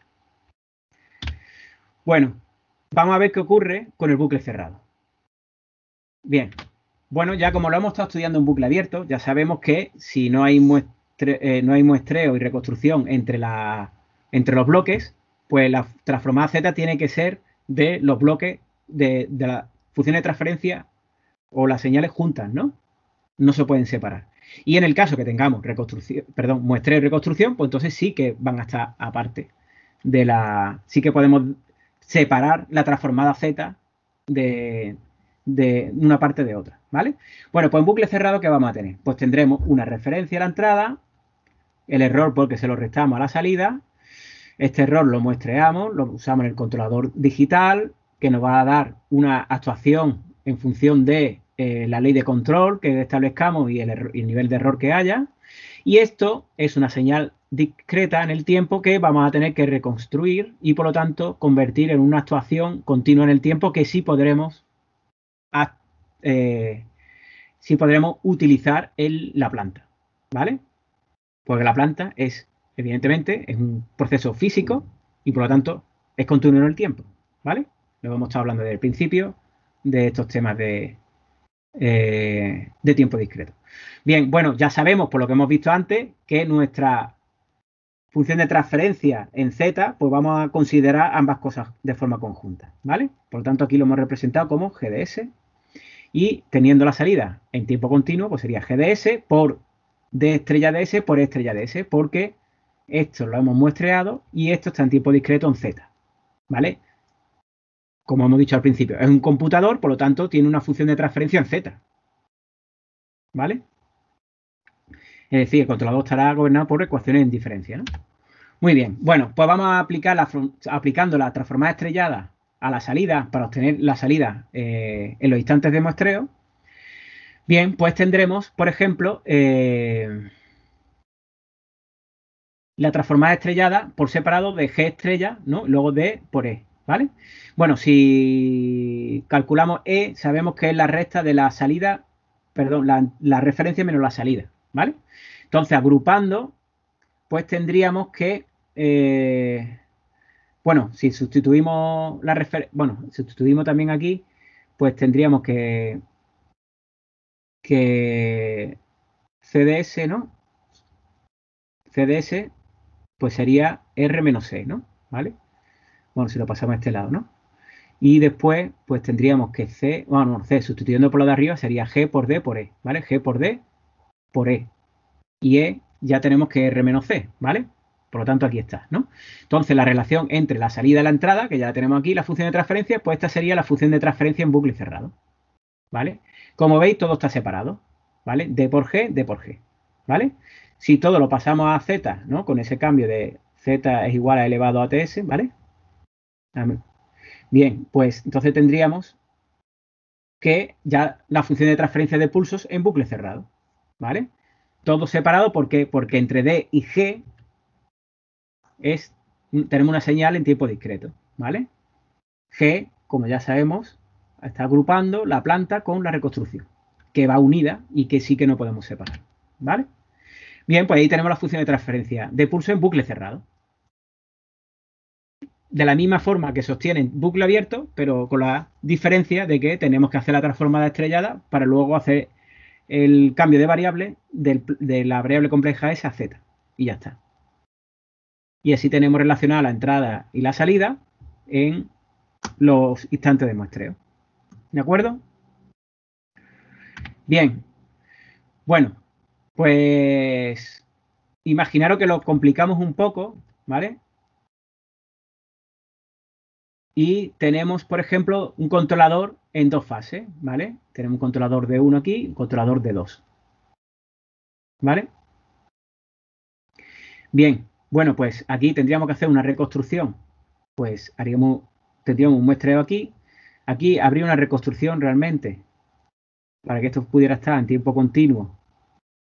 Bueno, vamos a ver qué ocurre con el bucle cerrado. Bien, bueno, ya como lo hemos estado estudiando en bucle abierto, ya sabemos que si no hay muestreo y reconstrucción entre los bloques, pues la transformada Z tiene que ser de los bloques de la función de transferencia o las señales juntas, ¿no? no se pueden separar. Y en el caso que tengamos reconstrucción, perdón, muestreo y reconstrucción, pues entonces sí que van a estar aparte de la... Sí que podemos separar la transformada Z de una parte de otra, ¿vale? Bueno, pues en bucle cerrado, ¿qué vamos a tener? Pues tendremos una referencia a la entrada, el error porque se lo restamos a la salida, este error lo muestreamos, lo usamos en el controlador digital, que nos va a dar una actuación en función de la ley de control que establezcamos y el nivel de error que haya. Y esto es una señal discreta en el tiempo que vamos a tener que reconstruir y, por lo tanto, convertir en una actuación continua en el tiempo que sí podremos utilizar en la planta, ¿vale? Porque la planta es, evidentemente, es un proceso físico y, por lo tanto, es continuo en el tiempo, ¿vale? Lo hemos estado hablando desde el principio de estos temas de tiempo discreto. Bien, bueno, ya sabemos, por lo que hemos visto antes, que nuestra función de transferencia en Z, pues vamos a considerar ambas cosas de forma conjunta, ¿vale? Por lo tanto, aquí lo hemos representado como GDS y teniendo la salida en tiempo continuo, pues sería GDS por D estrella de S por E estrella de S, porque esto lo hemos muestreado y esto está en tiempo discreto en Z, ¿vale? Como hemos dicho al principio, es un computador, por lo tanto, tiene una función de transferencia en Z, ¿vale? Es decir, el controlador estará gobernado por ecuaciones en diferencia, ¿no? Muy bien, bueno, pues vamos a aplicar aplicando la transformada estrellada a la salida para obtener la salida en los instantes de muestreo. Bien, pues tendremos, por ejemplo, la transformada estrellada por separado de G estrella, ¿no? Luego D por E, ¿vale? Bueno, si calculamos E, sabemos que es la resta de la salida, perdón, la referencia menos la salida, ¿vale? Entonces, agrupando, pues tendríamos que, bueno, si sustituimos la referencia, bueno, sustituimos también aquí, pues tendríamos que CDS, ¿no? CDS, pues sería R menos E, ¿no? ¿Vale? Bueno, si lo pasamos a este lado, ¿no? Y después, pues tendríamos que C, bueno, C, sustituyendo por lo de arriba, sería G por D por E, ¿vale? G por D por E. Y E ya tenemos que R menos C, ¿vale? Por lo tanto, aquí está, ¿no? Entonces, la relación entre la salida y la entrada, que ya la tenemos aquí, la función de transferencia, pues esta sería la función de transferencia en bucle cerrado, ¿vale? Como veis, todo está separado, ¿vale? D por G, ¿vale? Si todo lo pasamos a Z, ¿no? Con ese cambio de Z es igual a elevado a TS, ¿vale? Bien, pues entonces tendríamos que ya la función de transferencia de pulsos en bucle cerrado, ¿vale? Todo separado, ¿por qué? Porque entre D y G tenemos una señal en tiempo discreto, ¿vale? G, como ya sabemos, está agrupando la planta con la reconstrucción, que va unida y que sí que no podemos separar, ¿vale? Bien, pues ahí tenemos la función de transferencia de pulso en bucle cerrado. De la misma forma que sostienen bucle abierto, pero con la diferencia de que tenemos que hacer la transformada estrellada para luego hacer el cambio de variable de la variable compleja S a Z. Y ya está. Y así tenemos relacionada la entrada y la salida en los instantes de muestreo. ¿De acuerdo? Bien. Bueno, pues imaginaros que lo complicamos un poco, ¿vale? Y tenemos, por ejemplo, un controlador en dos fases, ¿vale? Tenemos un controlador de 1 aquí y un controlador de 2. ¿Vale? Bien, bueno, pues aquí tendríamos que hacer una reconstrucción. Pues tendríamos un muestreo aquí. Aquí habría una reconstrucción realmente para que esto pudiera estar en tiempo continuo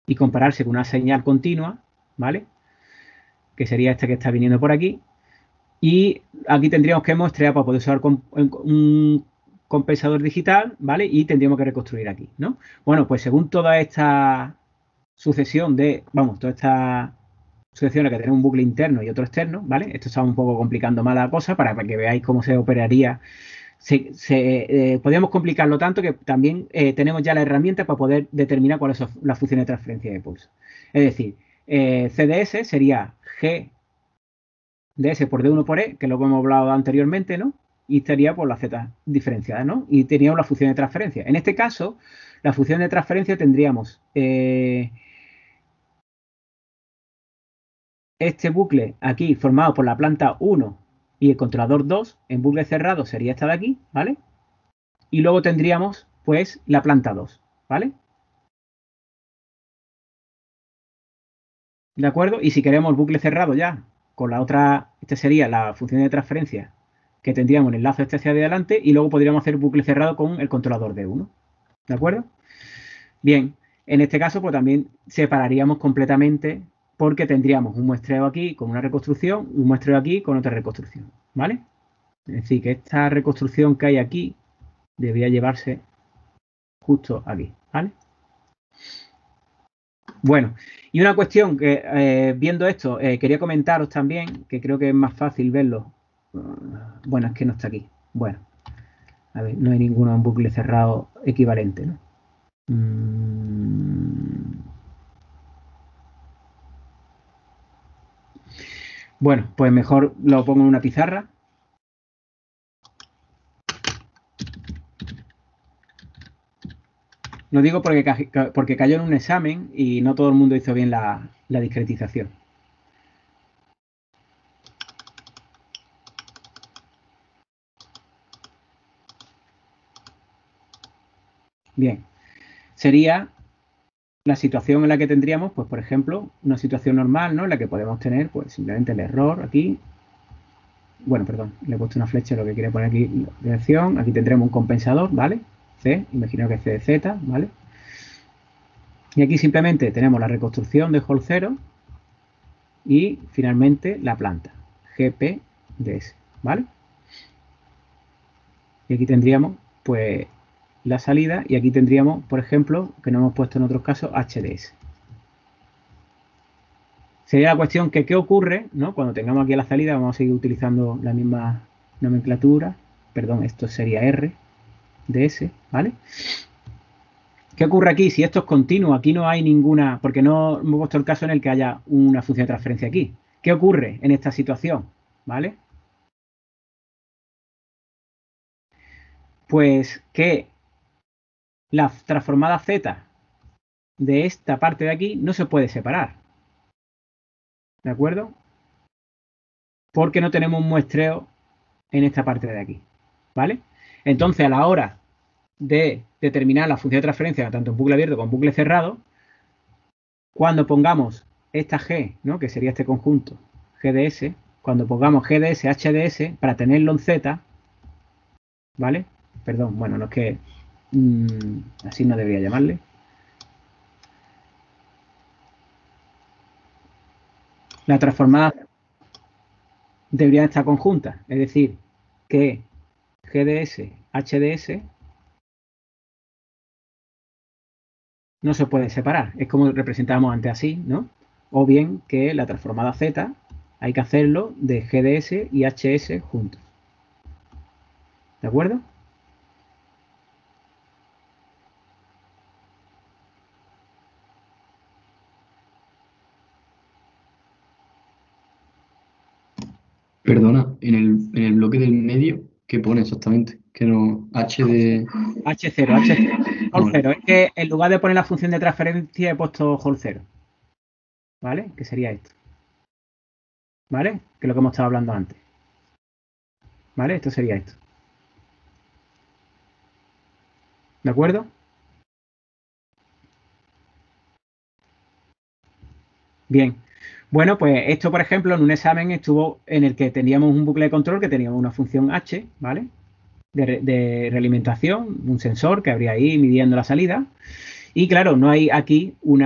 y compararse con una señal continua, ¿vale? Que sería esta que está viniendo por aquí. Y aquí tendríamos que muestrear para poder usar un compensador digital, ¿vale? Y tendríamos que reconstruir aquí, ¿no? Bueno, pues según toda esta sucesión toda esta sucesión en la que tenemos un bucle interno y otro externo, ¿vale? Esto está un poco complicando más la cosa para que veáis cómo se operaría. Podríamos complicarlo tanto que también tenemos ya la herramienta para poder determinar cuál es la función de transferencia de pulso. Es decir, CDS sería G de S por D1 por E, que es lo que hemos hablado anteriormente, ¿no? y estaría por la z diferenciada, ¿no? Y teníamos la función de transferencia. En este caso, la función de transferencia tendríamos este bucle aquí formado por la planta 1 y el controlador 2, en bucle cerrado sería esta de aquí, ¿vale? Y luego tendríamos, pues, la planta 2, ¿vale? ¿De acuerdo? Y si queremos bucle cerrado ya, con la otra, esta sería la función de transferencia que tendríamos el enlace este hacia adelante y luego podríamos hacer bucle cerrado con el controlador de 1. ¿De acuerdo? Bien, en este caso pues también separaríamos completamente porque tendríamos un muestreo aquí con una reconstrucción y un muestreo aquí con otra reconstrucción, ¿vale? Es decir, que esta reconstrucción que hay aquí debería llevarse justo aquí, ¿vale? Bueno, y una cuestión que viendo esto quería comentaros también, que creo que es más fácil verlo. Bueno, es que no está aquí. Bueno, a ver, no hay ninguno en bucle cerrado equivalente, ¿no? Bueno, pues mejor lo pongo en una pizarra. Lo digo porque cayó en un examen y no todo el mundo hizo bien la discretización. Bien, sería la situación en la que tendríamos, pues por ejemplo, una situación normal, ¿no? En la que podemos tener, pues simplemente el error aquí. Bueno, perdón, le he puesto una flecha, lo que quiere poner aquí, dirección. Aquí tendremos un compensador, ¿vale? C, imagino que es C de Z, ¿vale? Y aquí simplemente tenemos la reconstrucción de hall 0 y finalmente la planta, GP de S, ¿vale? Y aquí tendríamos, pues, la salida y aquí tendríamos, por ejemplo, que no hemos puesto en otros casos, HDS. Sería la cuestión que qué ocurre, ¿no? Cuando tengamos aquí la salida, vamos a seguir utilizando la misma nomenclatura. Perdón, esto sería R de S, ¿vale? ¿Qué ocurre aquí? Si esto es continuo, aquí no hay ninguna, porque no hemos puesto el caso en el que haya una función de transferencia aquí. ¿Qué ocurre en esta situación? ¿Vale? Pues que la transformada Z de esta parte de aquí no se puede separar. ¿De acuerdo? Porque no tenemos un muestreo en esta parte de aquí. ¿Vale? Entonces, a la hora de determinar la función de transferencia, tanto en bucle abierto como en bucle cerrado, cuando pongamos esta G, ¿no? Que sería este conjunto GDS, cuando pongamos GDS, HDS, para tenerlo en Z, ¿vale? Perdón, bueno, no es que así no debería llamarle. La transformada debería estar conjunta, es decir, que GDS, HDS no se puede separar. Es como representábamos antes así, ¿no? O bien que la transformada Z hay que hacerlo de GDS y HS juntos. ¿De acuerdo? Perdona, en el bloque del medio, ¿qué pone exactamente? Que no, H de... H0, hall 0. Es que en lugar de poner la función de transferencia he puesto hall 0. ¿Vale? Que sería esto. ¿Vale? Que es lo que hemos estado hablando antes. ¿Vale? Esto sería esto. ¿De acuerdo? Bien. Bueno, pues esto, por ejemplo, en un examen estuvo en el que teníamos un bucle de control que teníamos una función H, ¿vale? De realimentación, un sensor que habría ahí midiendo la salida. Y claro, no hay aquí un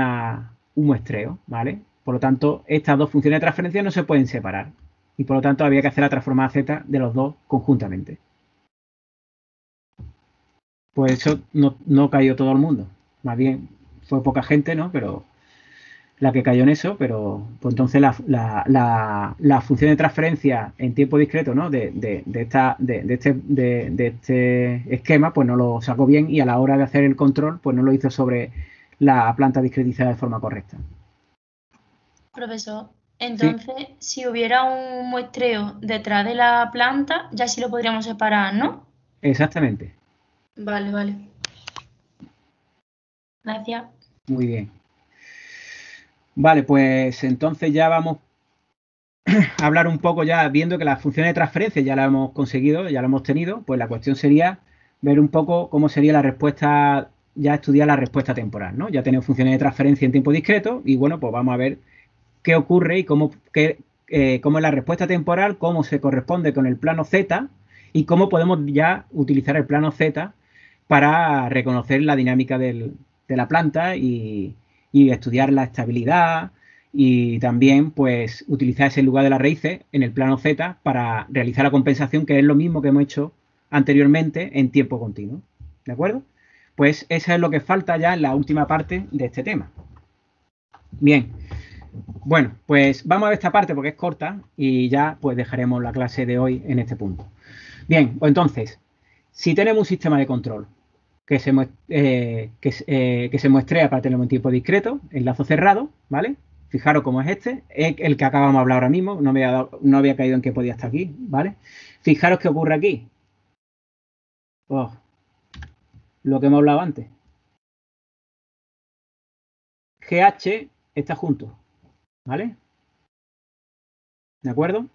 muestreo, ¿vale? Por lo tanto, estas dos funciones de transferencia no se pueden separar. Y por lo tanto, había que hacer la transformada Z de los dos conjuntamente. Pues eso no cayó todo el mundo. Más bien, fue poca gente, ¿no? Pero la que cayó en eso, pero pues entonces la función de transferencia en tiempo discreto, ¿no? De este esquema, pues no lo sacó bien y a la hora de hacer el control, pues no lo hizo sobre la planta discretizada de forma correcta. Profesor, Entonces, si hubiera un muestreo detrás de la planta, ya sí lo podríamos separar, ¿no? Exactamente. Vale, vale. Gracias. Muy bien. Vale, pues entonces ya vamos a hablar un poco ya, viendo que las funciones de transferencia ya las hemos conseguido, ya las hemos tenido, pues la cuestión sería ver un poco cómo sería la respuesta, ya estudiar la respuesta temporal, ¿no? Ya tenemos funciones de transferencia en tiempo discreto y bueno, pues vamos a ver qué ocurre y cómo es la respuesta temporal, cómo se corresponde con el plano Z y cómo podemos ya utilizar el plano Z para reconocer la dinámica de la planta y estudiar la estabilidad y también pues utilizar ese lugar de las raíces en el plano Z para realizar la compensación, que es lo mismo que hemos hecho anteriormente en tiempo continuo. ¿De acuerdo? Pues eso es lo que falta ya en la última parte de este tema. Bien. Bueno, pues vamos a ver esta parte porque es corta y ya pues dejaremos la clase de hoy en este punto. Bien, pues entonces, si tenemos un sistema de control que se muestrea para tener un tiempo discreto, enlazo cerrado, ¿vale? Fijaros cómo es este, es el que acabamos de hablar ahora mismo, no había caído en que podía estar aquí, ¿vale? Fijaros qué ocurre aquí. Oh, lo que hemos hablado antes. GH está junto, ¿vale? ¿De acuerdo?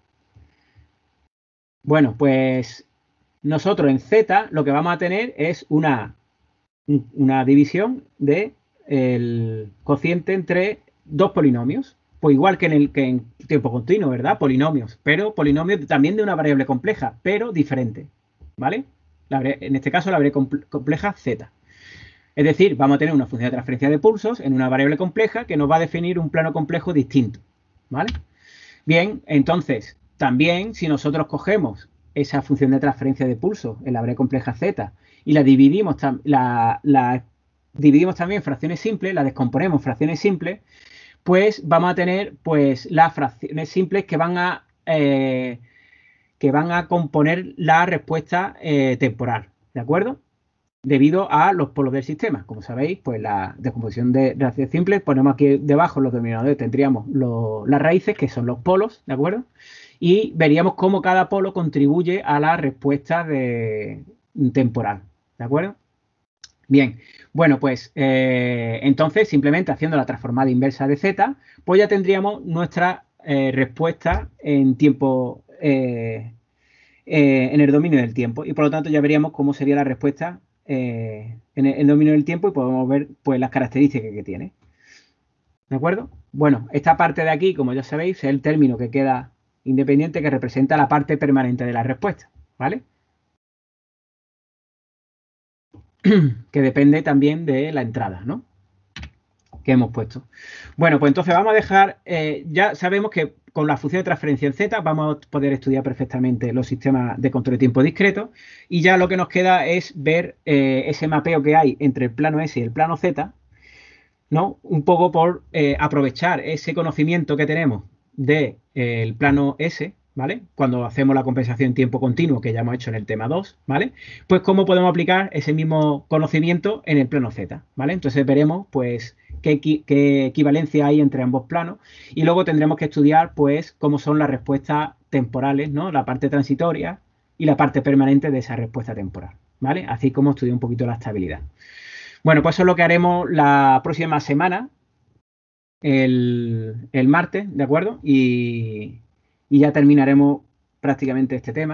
Bueno, pues nosotros en Z lo que vamos a tener es una división de el cociente entre dos polinomios. Pues igual que en tiempo continuo, ¿verdad? Polinomios, pero polinomios también de una variable compleja, pero diferente, ¿vale? En este caso la variable compleja Z. Es decir, vamos a tener una función de transferencia de pulsos en una variable compleja que nos va a definir un plano complejo distinto, ¿vale? Bien, entonces, también si nosotros cogemos esa función de transferencia de pulso en la variable compleja Z y la dividimos, dividimos también en fracciones simples, la descomponemos en fracciones simples, pues vamos a tener pues las fracciones simples que van a componer la respuesta temporal, ¿de acuerdo? Debido a los polos del sistema. Como sabéis, pues la descomposición de fracciones simples, ponemos aquí debajo los denominadores, tendríamos las raíces, que son los polos, ¿de acuerdo? Y veríamos cómo cada polo contribuye a la respuesta temporal, ¿de acuerdo? Bien, bueno, pues entonces simplemente haciendo la transformada inversa de Z, pues ya tendríamos nuestra respuesta en tiempo, en el dominio del tiempo. Y por lo tanto ya veríamos cómo sería la respuesta en el dominio del tiempo y podemos ver pues las características que tiene. ¿De acuerdo? Bueno, esta parte de aquí, como ya sabéis, es el término que queda independiente que representa la parte permanente de la respuesta, ¿vale? Que depende también de la entrada, ¿no? Que hemos puesto. Bueno, pues entonces vamos a dejar, ya sabemos que con la función de transferencia en Z vamos a poder estudiar perfectamente los sistemas de control de tiempo discreto y ya lo que nos queda es ver ese mapeo que hay entre el plano S y el plano Z, ¿no? Un poco por aprovechar ese conocimiento que tenemos del plano S, ¿vale? Cuando hacemos la compensación en tiempo continuo que ya hemos hecho en el tema 2, ¿vale? Pues cómo podemos aplicar ese mismo conocimiento en el plano Z, ¿vale? Entonces veremos, pues, qué equivalencia hay entre ambos planos y luego tendremos que estudiar, pues, cómo son las respuestas temporales, ¿no? La parte transitoria y la parte permanente de esa respuesta temporal, ¿vale? Así como estudiar un poquito la estabilidad. Bueno, pues eso es lo que haremos la próxima semana, el martes, ¿de acuerdo? Y ya terminaremos prácticamente este tema.